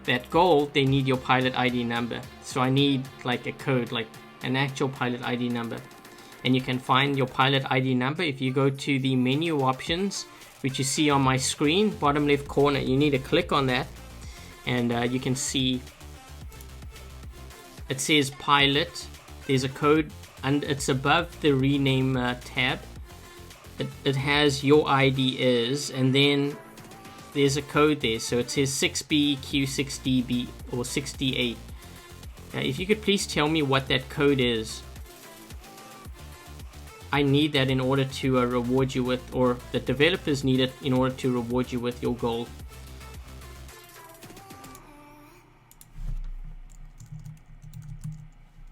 that gold, they need your pilot ID number. So I need like a code, like an actual pilot ID number. And you can find your pilot ID number if you go to the menu options, which you see on my screen, bottom left corner. You need to click on that, and you can see it says pilot. There's a code, and it's above the rename tab. It has your ID is, and then there's a code there. So it says 6BQ6DB or 6D8. If you could please tell me what that code is. I need that in order to reward you with, or the developers need it in order to reward you with your gold.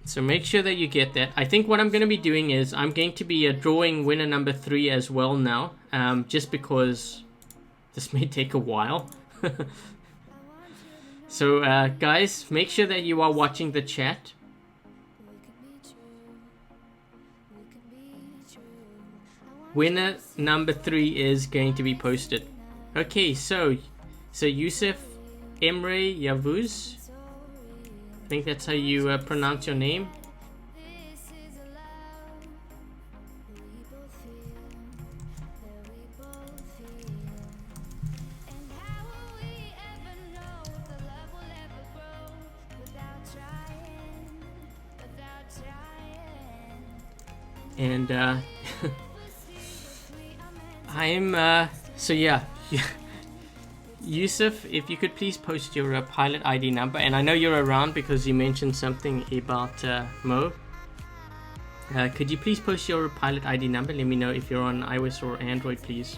So make sure that you get that. I think what I'm going to be doing is I'm going to be drawing winner number 3 as well now, just because this may take a while. So guys, make sure that you are watching the chat. Winner number 3 is going to be posted. Okay, so Yusuf Emre Yavuz, I think that's how you pronounce your name. And I'm so yeah. Yusuf, if you could please post your pilot ID number, and I know you're around because you mentioned something about Mo. Could you please post your pilot ID number? Let me know if you're on iOS or Android, please.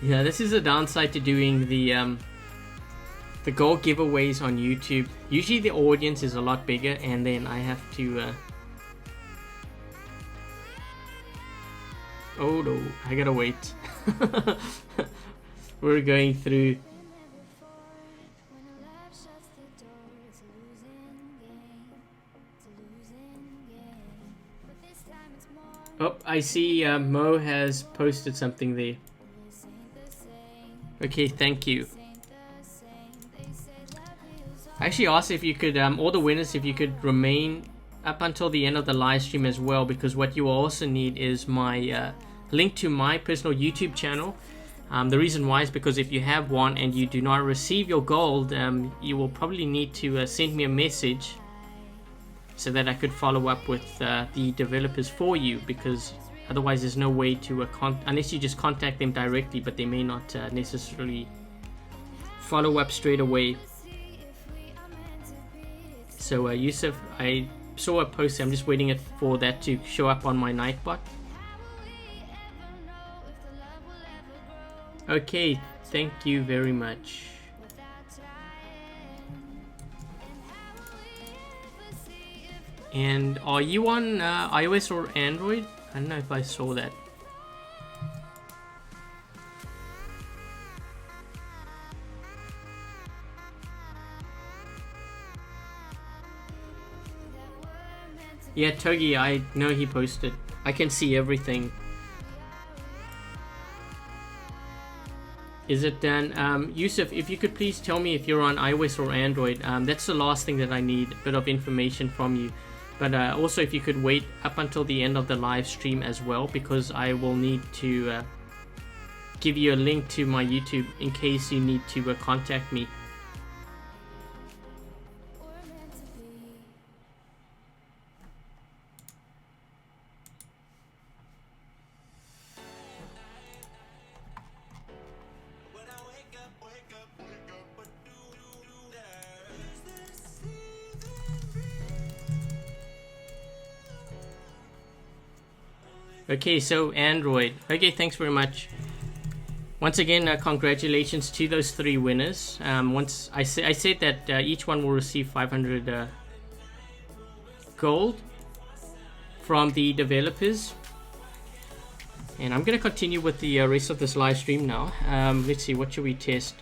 Yeah, this is a downside to doing the gold giveaways on YouTube. Usually the audience is a lot bigger, and then I have to oh no, I gotta wait. We're going through. Oh, I see Mo has posted something there. Okay, thank you. I actually asked if you could, all the winners, if you could remain up until the end of the live stream as well, because what you also need is my link to my personal YouTube channel. The reason why is because if you have one and you do not receive your gold, you will probably need to send me a message so that I could follow up with the developers for you, because otherwise there's no way to, unless you just contact them directly, but they may not necessarily follow up straight away. So Yusuf, I saw a post. I'm just waiting for that to show up on my Nightbot. Okay, thank you very much. And are you on iOS or Android? I don't know if I saw that. Yeah, Togi, I know he posted. I can see everything. Is it done? Yusuf, if you could please tell me if you're on iOS or Android. That's the last thing that I need, a bit of information from you. But also if you could wait up until the end of the live stream as well, because I will need to give you a link to my YouTube in case you need to contact me. Okay, so Android. Okay, thanks very much. Once again, congratulations to those 3 winners. Once I said that each one will receive 500 gold from the developers. And I'm going to continue with the rest of this live stream now. Let's see, what should we test?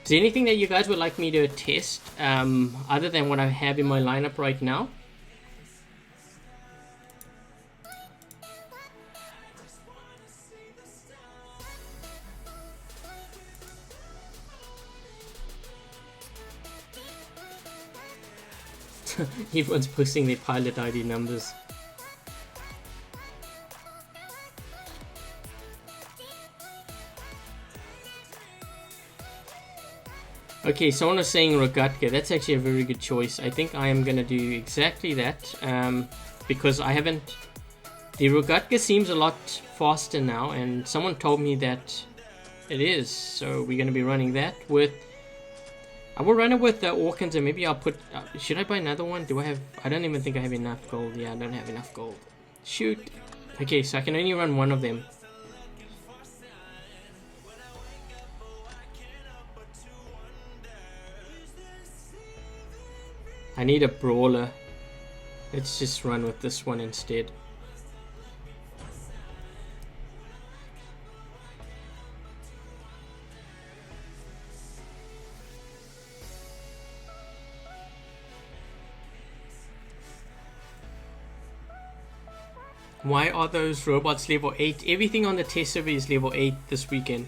Is there anything that you guys would like me to test other than what I have in my lineup right now? Everyone's posting their pilot ID numbers. Okay, someone was saying Rogatka. That's actually a very good choice. I think I am going to do exactly that because I haven't... The Rogatka seems a lot faster now, and someone told me that it is. So we're going to be running that with... I will run it with the Orkans, and maybe I'll put... should I buy another one? Do I have... I don't even think I have enough gold. Yeah, I don't have enough gold. Shoot. Okay, so I can only run one of them. I need a brawler. Let's just run with this one instead. Why are those robots level 8? Everything on the test server is level 8 this weekend.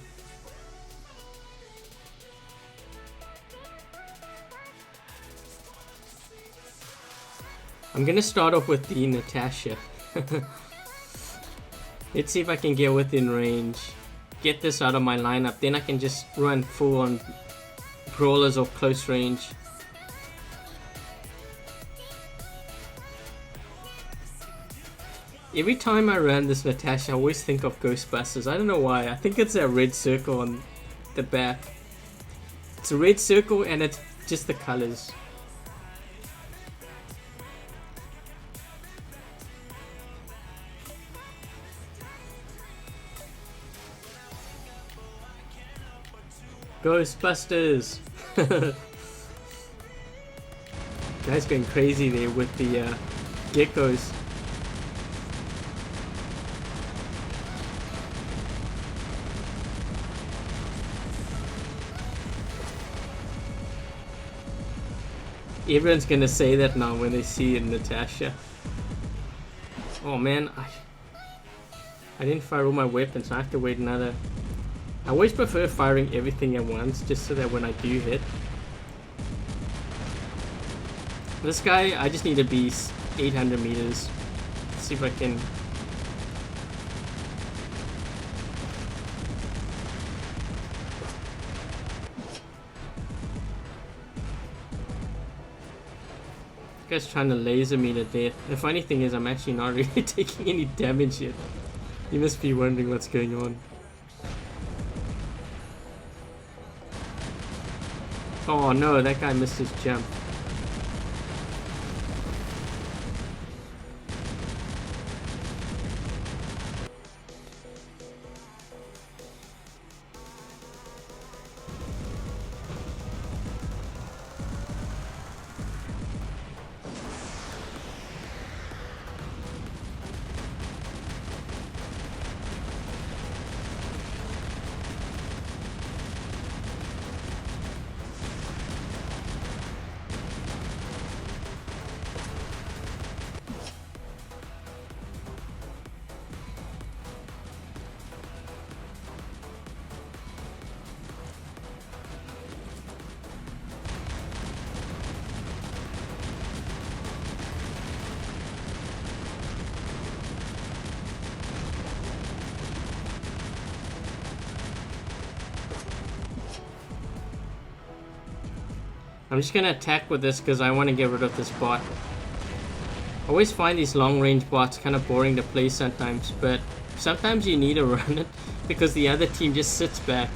I'm gonna start off with the Natasha. Let's see if I can get within range. Get this out of my lineup, then I can just run full on brawlers of close range. Every time I run this Natasha, I always think of Ghostbusters. I don't know why. I think it's a red circle on the back. It's a red circle and it's just the colors. Ghostbusters! Guy's going crazy there with the geckos. Everyone's gonna say that now when they see Natasha. Oh man, I didn't fire all my weapons, so I have to wait another. I always prefer firing everything at once, just so that when I do hit. This guy, I just need to be 800 meters. Let's see if I can. This guy's trying to laser me to death. The funny thing is I'm actually not really taking any damage yet. You must be wondering what's going on. Oh no, that guy missed his jump. I'm just gonna attack with this because I want to get rid of this bot. I always find these long range bots kind of boring to play sometimes, but sometimes you need to run it because the other team just sits back.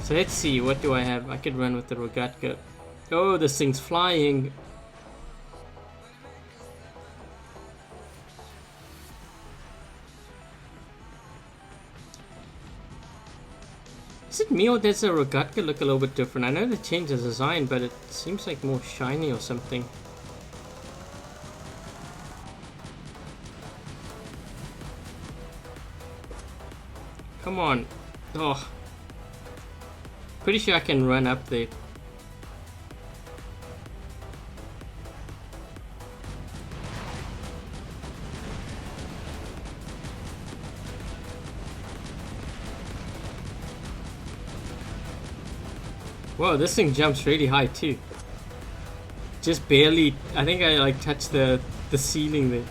So let's see, what do I have? I could run with the Rogatka. Oh, this thing's flying. Is it me or does the Rogatka look a little bit different? I know they changed the design, but it seems like more shiny or something. Come on. Oh. Pretty sure I can run up there. Whoa, this thing jumps really high too. Just barely, I think I like touched the ceiling there.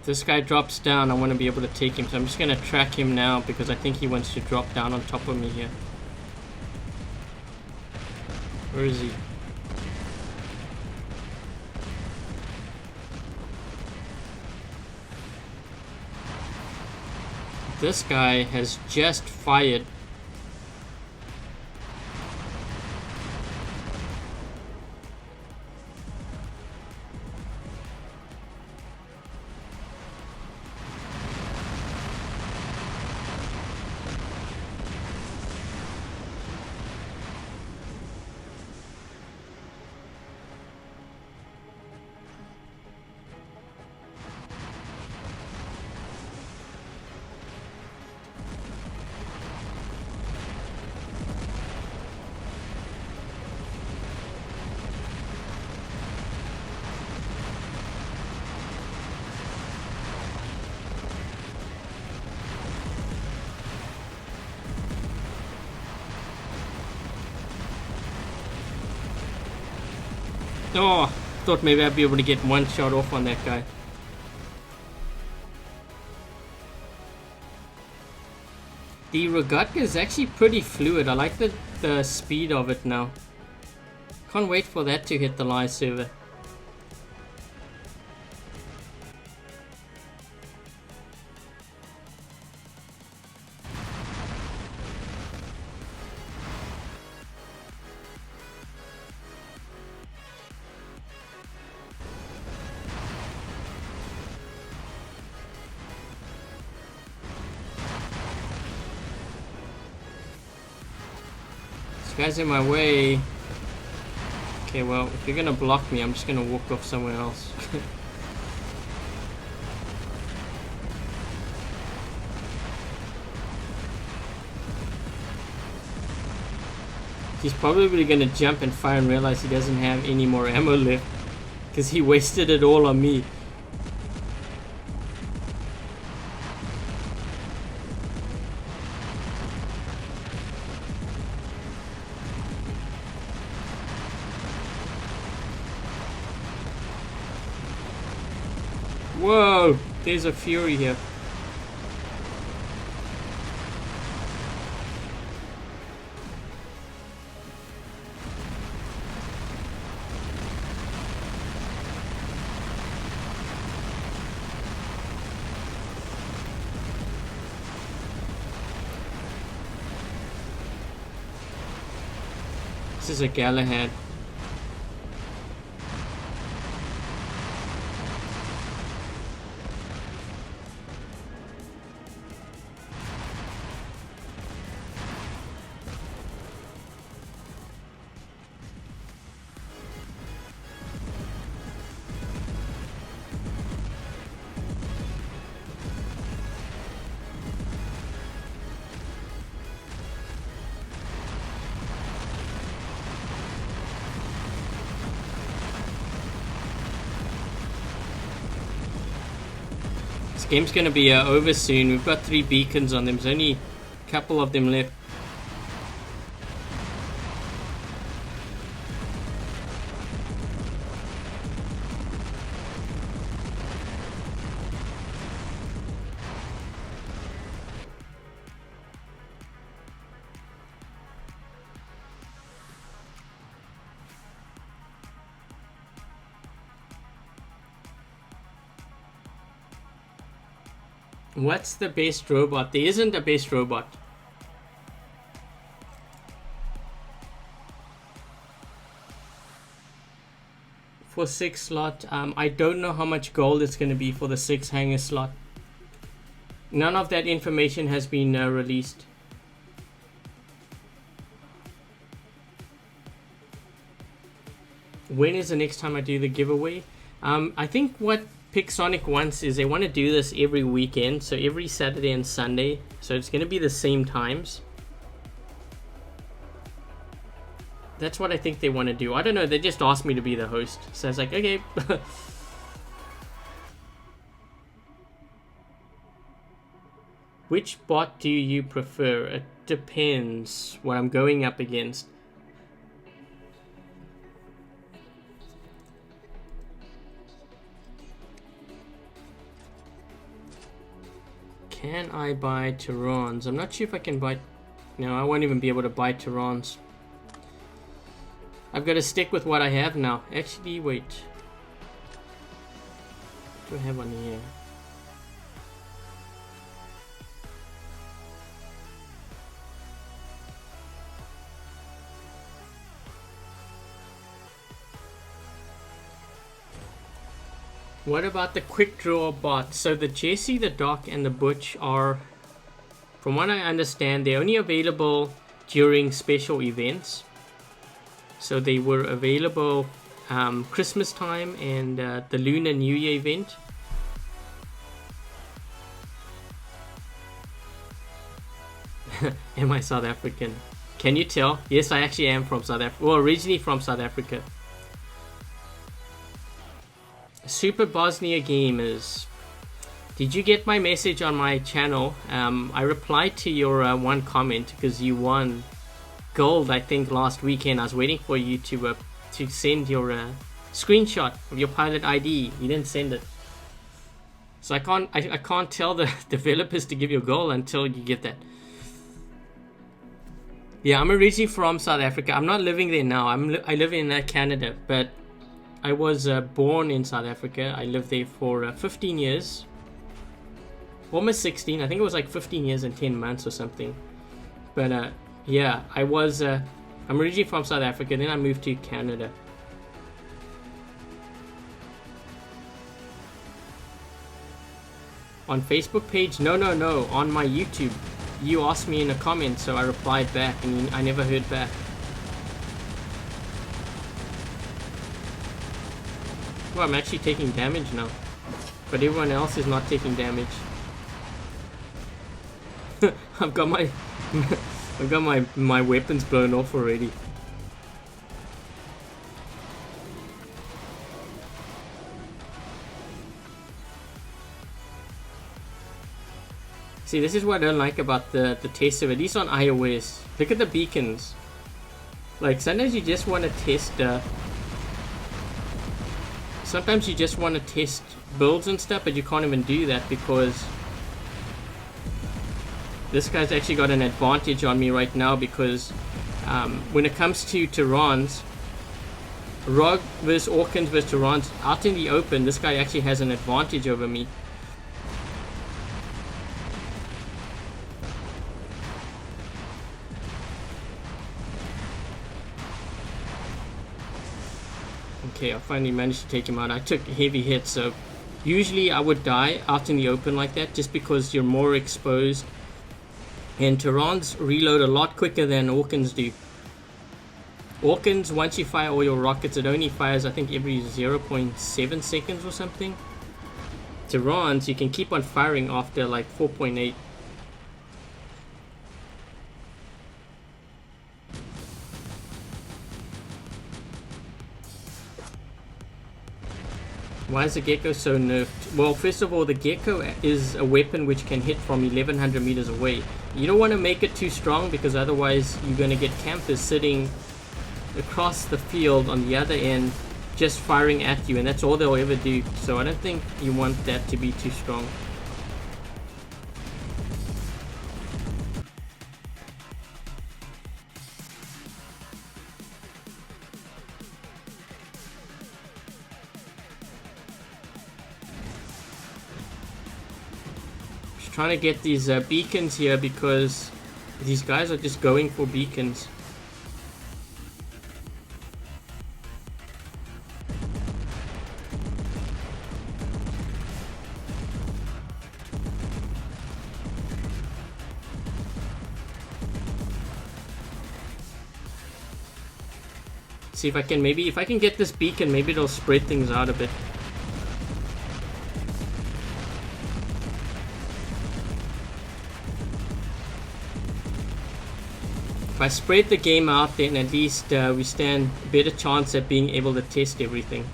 This guy drops down, I want to be able to take him, so I'm just going to track him now because I think he wants to drop down on top of me here. Where is he? This guy has just fired. Oh, thought maybe I'd be able to get one shot off on that guy. The Rogatka is actually pretty fluid. I like the speed of it now. Can't wait for that to hit the live server. Guy's in my way. Okay, well, if you're gonna block me, I'm just gonna walk off somewhere else. He's probably gonna jump and fire and realize he doesn't have any more ammo left because he wasted it all on me. Whoa, there's a Fury here. This is a Galahad. This game's gonna be over soon. We've got 3 beacons on them. There's only a couple of them left. What's the best robot? There isn't a best robot. For 6 slot, I don't know how much gold it's going to be for the 6 hanger slot. None of that information has been released. When is the next time I do the giveaway? I think what Pixonic wants is they want to do this every weekend, so every Saturday and Sunday. So it's going to be the same times. That's what I think they want to do. I don't know, they just asked me to be the host. So I was like, okay. Which bot do you prefer? It depends what I'm going up against. Can I buy Terrans? I'm not sure if I can buy... No, I won't even be able to buy Terrans. I've got to stick with what I have now. Actually, wait. Do I have one here? What about the quick draw bot? So the Jesse, the Doc, and the Butch are, from what I understand, they're only available during special events. So they were available Christmas time and the Lunar New Year event. Am I South African? Can you tell? Yes, I actually am from South Africa. Well, originally from South Africa. Super Bosnia Gamers, did you get my message on my channel? I replied to your one comment because you won gold, I think, last weekend. I was waiting for you to send your screenshot of your pilot ID. You didn't send it, so I can't tell the developers to give you a goal until you get that. Yeah, I'm originally from South Africa. I'm not living there now. I live in Canada, but I was born in South Africa. I lived there for 15 years. Almost 16. I think it was like 15 years and 10 months or something. But yeah, I'm originally from South Africa. Then I moved to Canada. On Facebook page? No. On my YouTube. You asked me in a comment, so I replied back, and I never heard back. Well, I'm actually taking damage now, but everyone else is not taking damage. I've got my weapons blown off already. See, this is what I don't like about the test server, at least on iOS. Look at the beacons. Like, sometimes you just want to test sometimes you just want to test builds and stuff, but you can't even do that because this guy's actually got an advantage on me right now because when it comes to Terrans, Rog vs Orkans vs Terrans, out in the open, this guy actually has an advantage over me. Okay, I finally managed to take him out. I took heavy hits, so usually I would die out in the open like that just because you're more exposed. And Terrans reload a lot quicker than Orkans do. Orkans, once you fire all your rockets, it only fires, I think, every 0.7 seconds or something. Terrans, you can keep on firing after like 4.8. Why is the Gecko so nerfed? Well, first of all, the Gecko is a weapon which can hit from 1100 meters away. You don't want to make it too strong because otherwise you're going to get campers sitting across the field on the other end just firing at you, and that's all they'll ever do. So I don't think you want that to be too strong. trying to get these beacons here because these guys are just going for beacons. See if I can, maybe if I can get this beacon, maybe it'll spread things out a bit. If I spread the game out, then at least we stand a better chance at being able to test everything.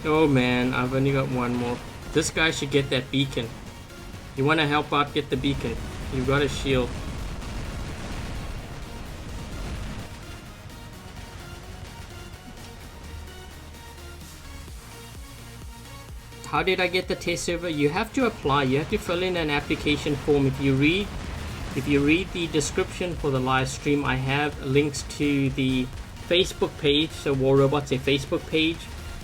Oh man, I've only got one more. This guy should get that beacon. You want to help out get the beacon. You've got a shield. How did I get the test server? You have to apply. You have to fill in an application form. If you read the description for the live stream, I have links to the Facebook page, so War Robots, a Facebook page,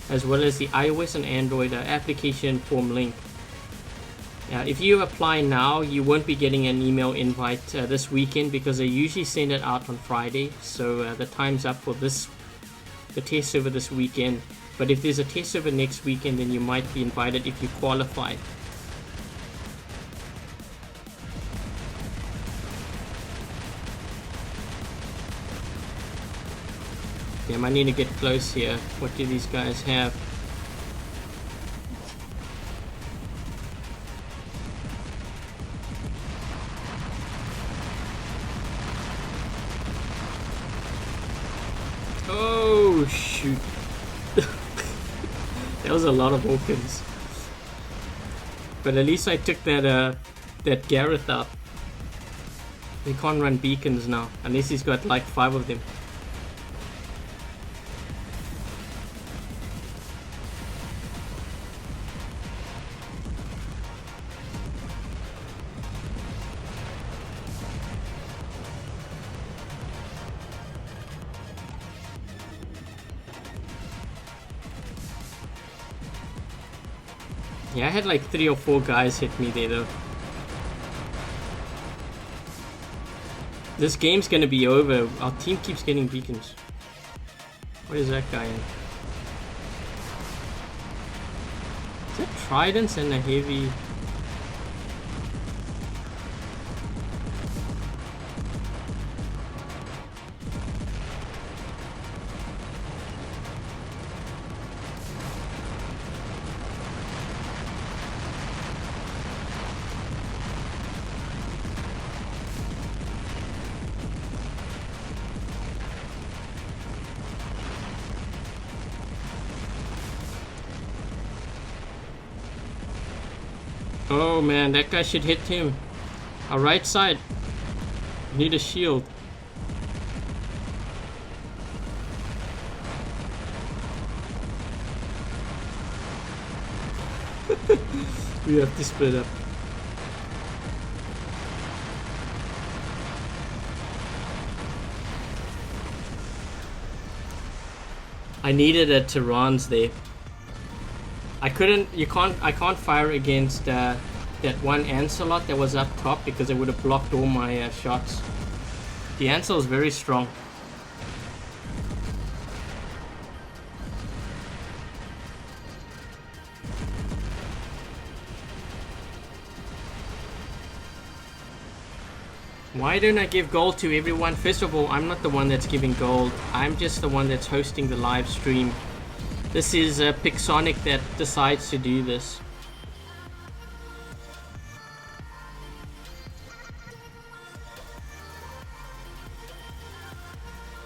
as well as the iOS and Android application form link. If you apply now, you won't be getting an email invite this weekend because they usually send it out on Friday. So the time's up for the test server this weekend. But if there's a test server next weekend, then you might be invited if you qualify. Damn, I need to get close here. What do these guys have? Oh shoot. That was a lot of Hawkins. But at least I took that Gareth out. He can't run beacons now, unless he's got like 5 of them. Yeah, I had like 3 or 4 guys hit me there though. This game's gonna be over. Our team keeps getting beacons. What is that guy in? Is that tridents and a heavy? Oh man, that guy should hit him. Our right side. Need a shield. We have to split up. I needed a Tyrann's there. I can't fire against that one Ancelot that was up top because it would have blocked all my shots. The Ansel is very strong. Why don't I give gold to everyone? First of all, I'm not the one that's giving gold. I'm just the one that's hosting the live stream. This is Pixonic that decides to do this.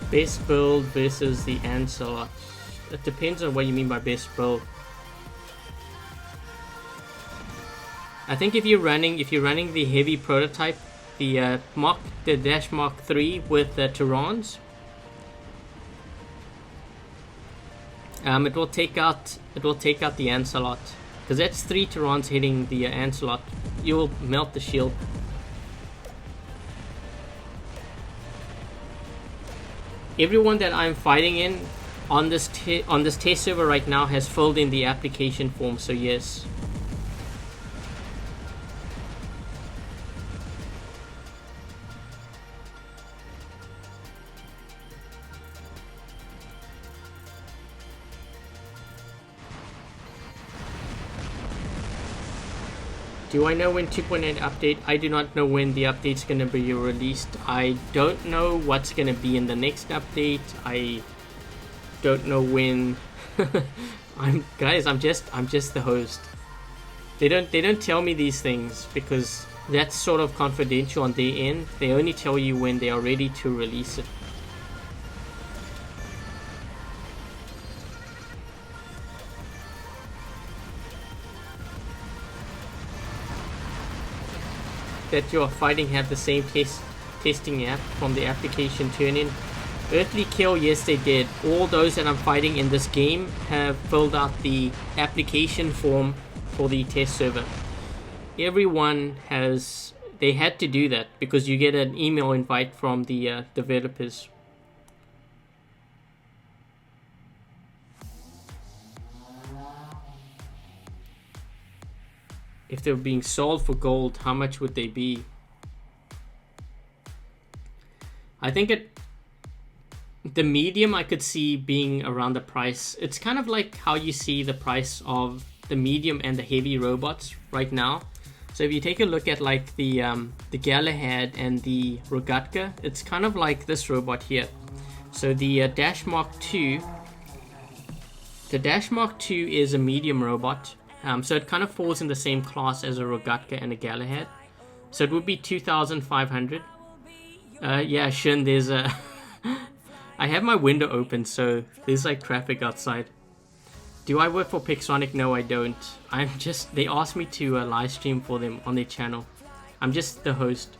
Best build versus the Ancelot. It depends on what you mean by best build. I think if you're running the heavy prototype, the Dash Mark 3 with Tyrann's, it will take out the Ancelot, because that's 3 Tyrann's hitting the Ancelot. You'll melt the shield. Everyone that I'm fighting in on this test server right now has filled in the application form, so yes. Do I know when 2.8 update? I do not know when the update's going to be released. I don't know what's going to be in the next update. I don't know when. I'm just the host. They don't tell me these things because that's sort of confidential on their end. They only tell you when they are ready to release it. That you are fighting have the same testing app from the application turn-in. Earthly Kill, yes they did. All those that I'm fighting in this game have filled out the application form for the test server. Everyone has, they had to do that because you get an email invite from the developers. If they were being sold for gold, how much would they be? I think the medium I could see being around the price. It's kind of like how you see the price of the medium and the heavy robots right now. So if you take a look at like the Galahad and the Rogatka, it's kind of like this robot here. So the Dash Mark II, the Dash Mark II is a medium robot. So it kind of falls in the same class as a Rogatka and a Galahad. So it would be 2,500. Yeah, Shin, there's a... I have my window open, so there's like traffic outside. Do I work for Pixonic? No, I don't. I'm just... They asked me to live stream for them on their channel. I'm just the host.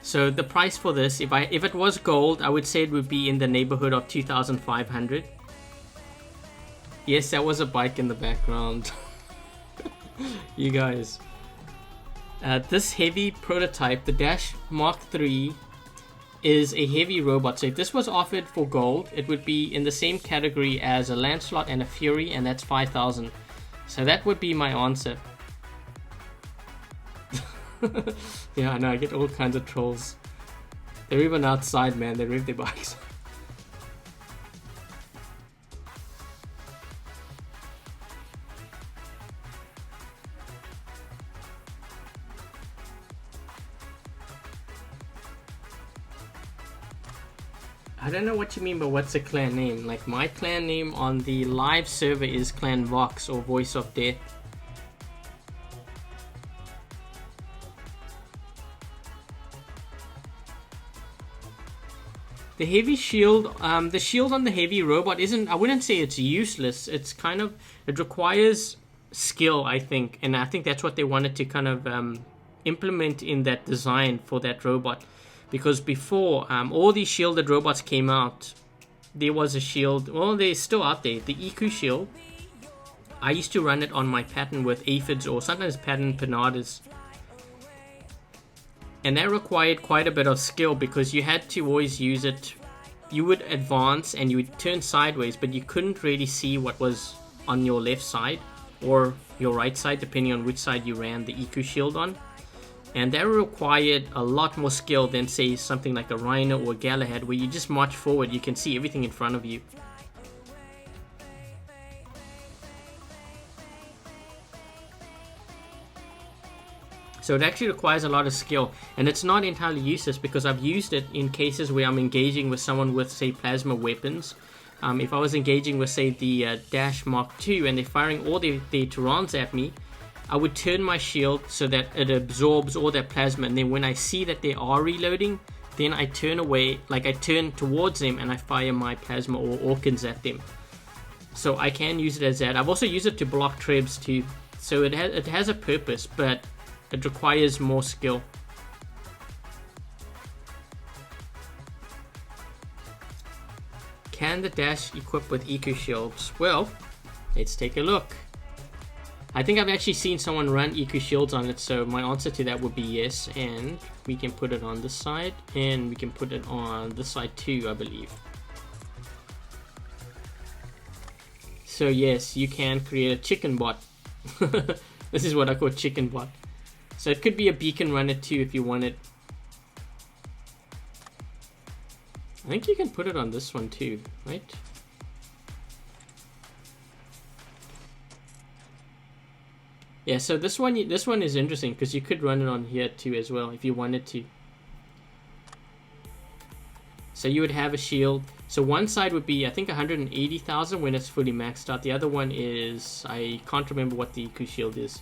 So the price for this, if it was gold, I would say it would be in the neighborhood of 2,500. Yes, that was a bike in the background. You guys. This heavy prototype, the Dash Mark III, is a heavy robot. So if this was offered for gold, it would be in the same category as a Lancelot and a Fury, and that's 5,000. So that would be my answer. Yeah, I know, I get all kinds of trolls. They're even outside, man. They rev their bikes. I don't know what you mean by what's a clan name. Like my clan name on the live server is Clan Vox or Voice of Death. The heavy shield, the shield on the heavy robot isn't, I wouldn't say it's useless. It's kind of, it requires skill, I think. And I think that's what they wanted to kind of implement in that design for that robot. Because before all these shielded robots came out, there was a shield, well, they're still out there, the EQ shield. I used to run it on my pattern with aphids or sometimes pattern panadas. And that required quite a bit of skill because you had to always use it. You would advance and you would turn sideways, but you couldn't really see what was on your left side or your right side, depending on which side you ran the EQ shield on. And that required a lot more skill than, say, something like a Rhino or a Galahad, where you just march forward, you can see everything in front of you. So it actually requires a lot of skill, and it's not entirely useless because I've used it in cases where I'm engaging with someone with, say, plasma weapons. If I was engaging with, say, the Dash Mark II and they're firing all their Turans at me, I would turn my shield so that it absorbs all that plasma, and then when I see that they are reloading, then I turn away, like I turn towards them and I fire my plasma or Orkans at them. So I can use it as that. I've also used it to block trebs too. So it has a purpose, but it requires more skill. Can the Dash equip with eco shields? Well, let's take a look. I think I've actually seen someone run eco shields on it, so my answer to that would be yes. And we can put it on this side, and we can put it on this side too, I believe. So yes, you can create a chicken bot. This is what I call chicken bot. So it could be a beacon runner too if you want it. I think you can put it on this one too, right? Yeah, so this one is interesting because you could run it on here too as well if you wanted to. So you would have a shield. So one side would be, I think, 180,000 when it's fully maxed out. The other one is, I can't remember what the eco shield is.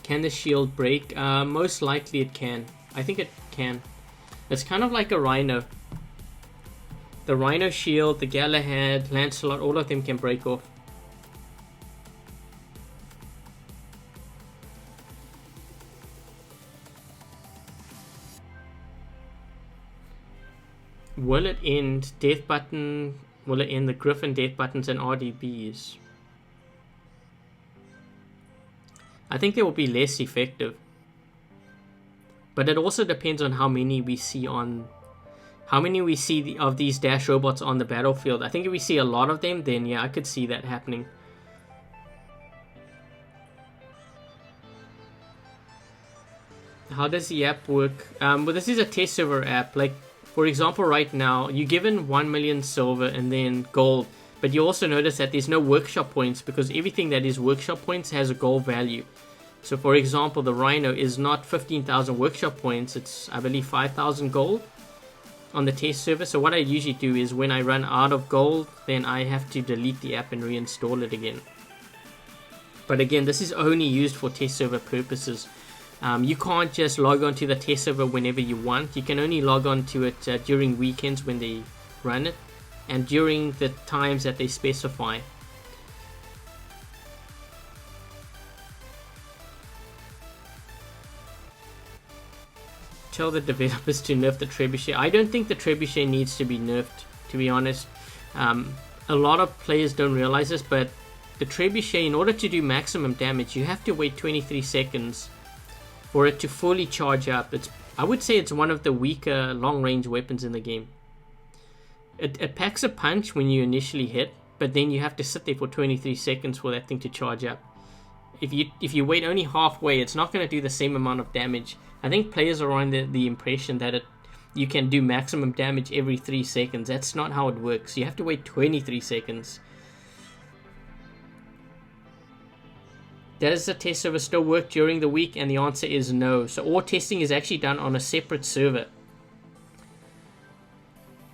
Can the shield break? Most likely it can. I think it can. It's kind of like a Rhino. The Rhino shield, the Galahad, Lancelot, all of them can break off. Will it end death button? Will it end the Griffin death buttons and RDBs? I think they will be less effective. But it also depends on how many we see of these dash robots on the battlefield. I think if we see a lot of them, then yeah, I could see that happening. How does the app work? Well, this is a test server app. Like, for example, right now, you're given 1 million silver and then gold. But you also notice that there's no workshop points because everything that is workshop points has a gold value. So, for example, the Rhino is not 15,000 workshop points. It's, I believe, 5,000 gold on the test server. So what I usually do is when I run out of gold, then I have to delete the app and reinstall it again. But again, this is only used for test server purposes. You can't just log on to the test server whenever you want. You can only log on to it during weekends when they run it and during the times that they specify. Tell the developers to nerf the trebuchet. I don't think the trebuchet needs to be nerfed, to be honest. A lot of players don't realize this, but the trebuchet, in order to do maximum damage, you have to wait 23 seconds for it to fully charge up. I would say it's one of the weaker long-range weapons in the game. It packs a punch when you initially hit, but then you have to sit there for 23 seconds for that thing to charge up. If you wait only halfway, it's not going to do the same amount of damage. I think players are on the impression that you can do maximum damage every 3 seconds. That's not how it works. You have to wait 23 seconds. Does the test server still work during the week? And the answer is no. So all testing is actually done on a separate server.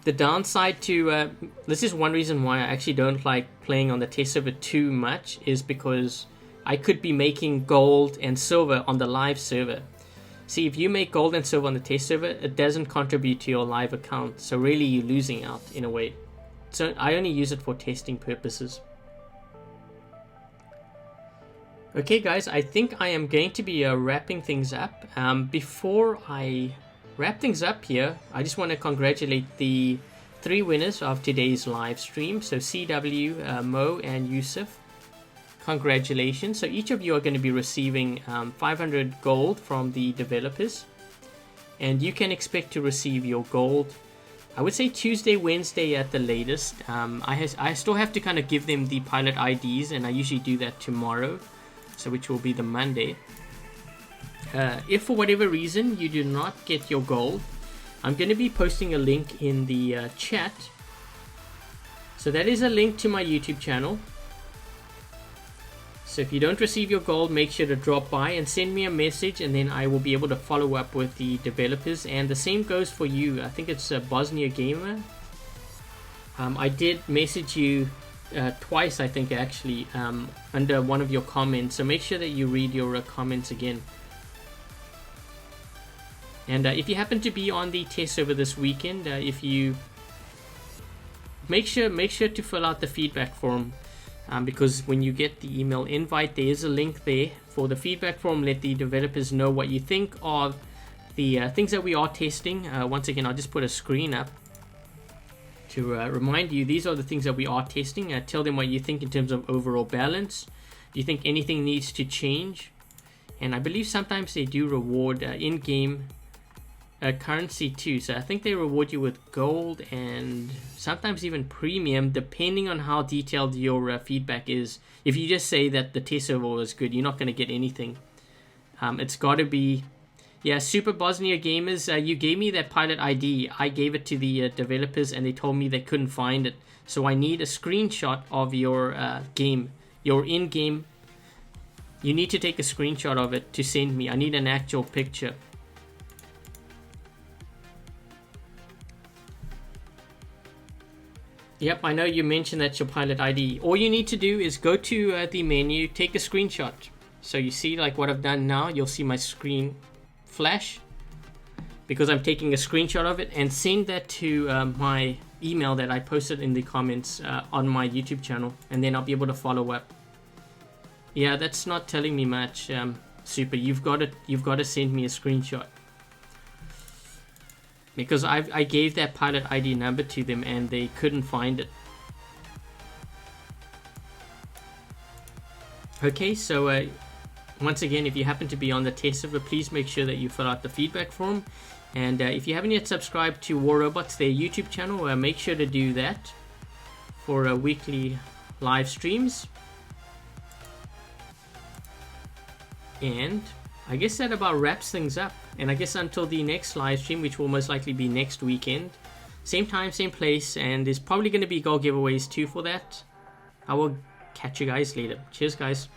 The downside to this is one reason why I actually don't like playing on the test server too much, is because I could be making gold and silver on the live server. See, if you make gold and silver on the test server, it doesn't contribute to your live account. So really you're losing out in a way. So I only use it for testing purposes. Okay guys, I think I am going to be wrapping things up. Before I wrap things up here, I just want to congratulate the 3 winners of today's live stream. So CW, Mo and Yusuf. Congratulations. So each of you are going to be receiving 500 gold from the developers. And you can expect to receive your gold, I would say Tuesday, Wednesday at the latest. I still have to kind of give them the pilot IDs, and I usually do that tomorrow. So which will be the Monday. If for whatever reason you do not get your gold, I'm going to be posting a link in the chat. So that is a link to my YouTube channel. So if you don't receive your gold, make sure to drop by and send me a message, and then I will be able to follow up with the developers. And the same goes for you. I think it's Bosnia Gamer. I did message you twice, I think, actually, under one of your comments. So make sure that you read your comments again. And if you happen to be on the test server this weekend, if you make sure to fill out the feedback form, because when you get the email invite, there is a link there for the feedback form. Let the developers know what you think of the things that we are testing. Once again, I'll just put a screen up to remind you, these are the things that we are testing. Tell them what you think in terms of overall balance. Do you think anything needs to change? And I believe sometimes they do reward in-game currency too. So I think they reward you with gold and sometimes even premium, depending on how detailed your feedback is. If you just say that the test server was good, you're not going to get anything. It's got to be... Yeah, Super Bosnia Gamers, you gave me that pilot ID. I gave it to the developers and they told me they couldn't find it. So I need a screenshot of your game, your in-game. You need to take a screenshot of it to send me. I need an actual picture. Yep, I know you mentioned that's your pilot ID. All you need to do is go to the menu, take a screenshot. So you see like what I've done now, you'll see my screen flash because I'm taking a screenshot of it, and send that to my email that I posted in the comments on my YouTube channel, and then I'll be able to follow up. Yeah, that's not telling me much. Super, you've got to send me a screenshot because I gave that pilot ID number to them and they couldn't find it. Okay, so once again, if you happen to be on the test server, please make sure that you fill out the feedback form. And if you haven't yet subscribed to War Robots, their YouTube channel, make sure to do that for weekly live streams. And I guess that about wraps things up. And I guess until the next live stream, which will most likely be next weekend, same time, same place, and there's probably going to be gold giveaways too for that. I will catch you guys later. Cheers, guys.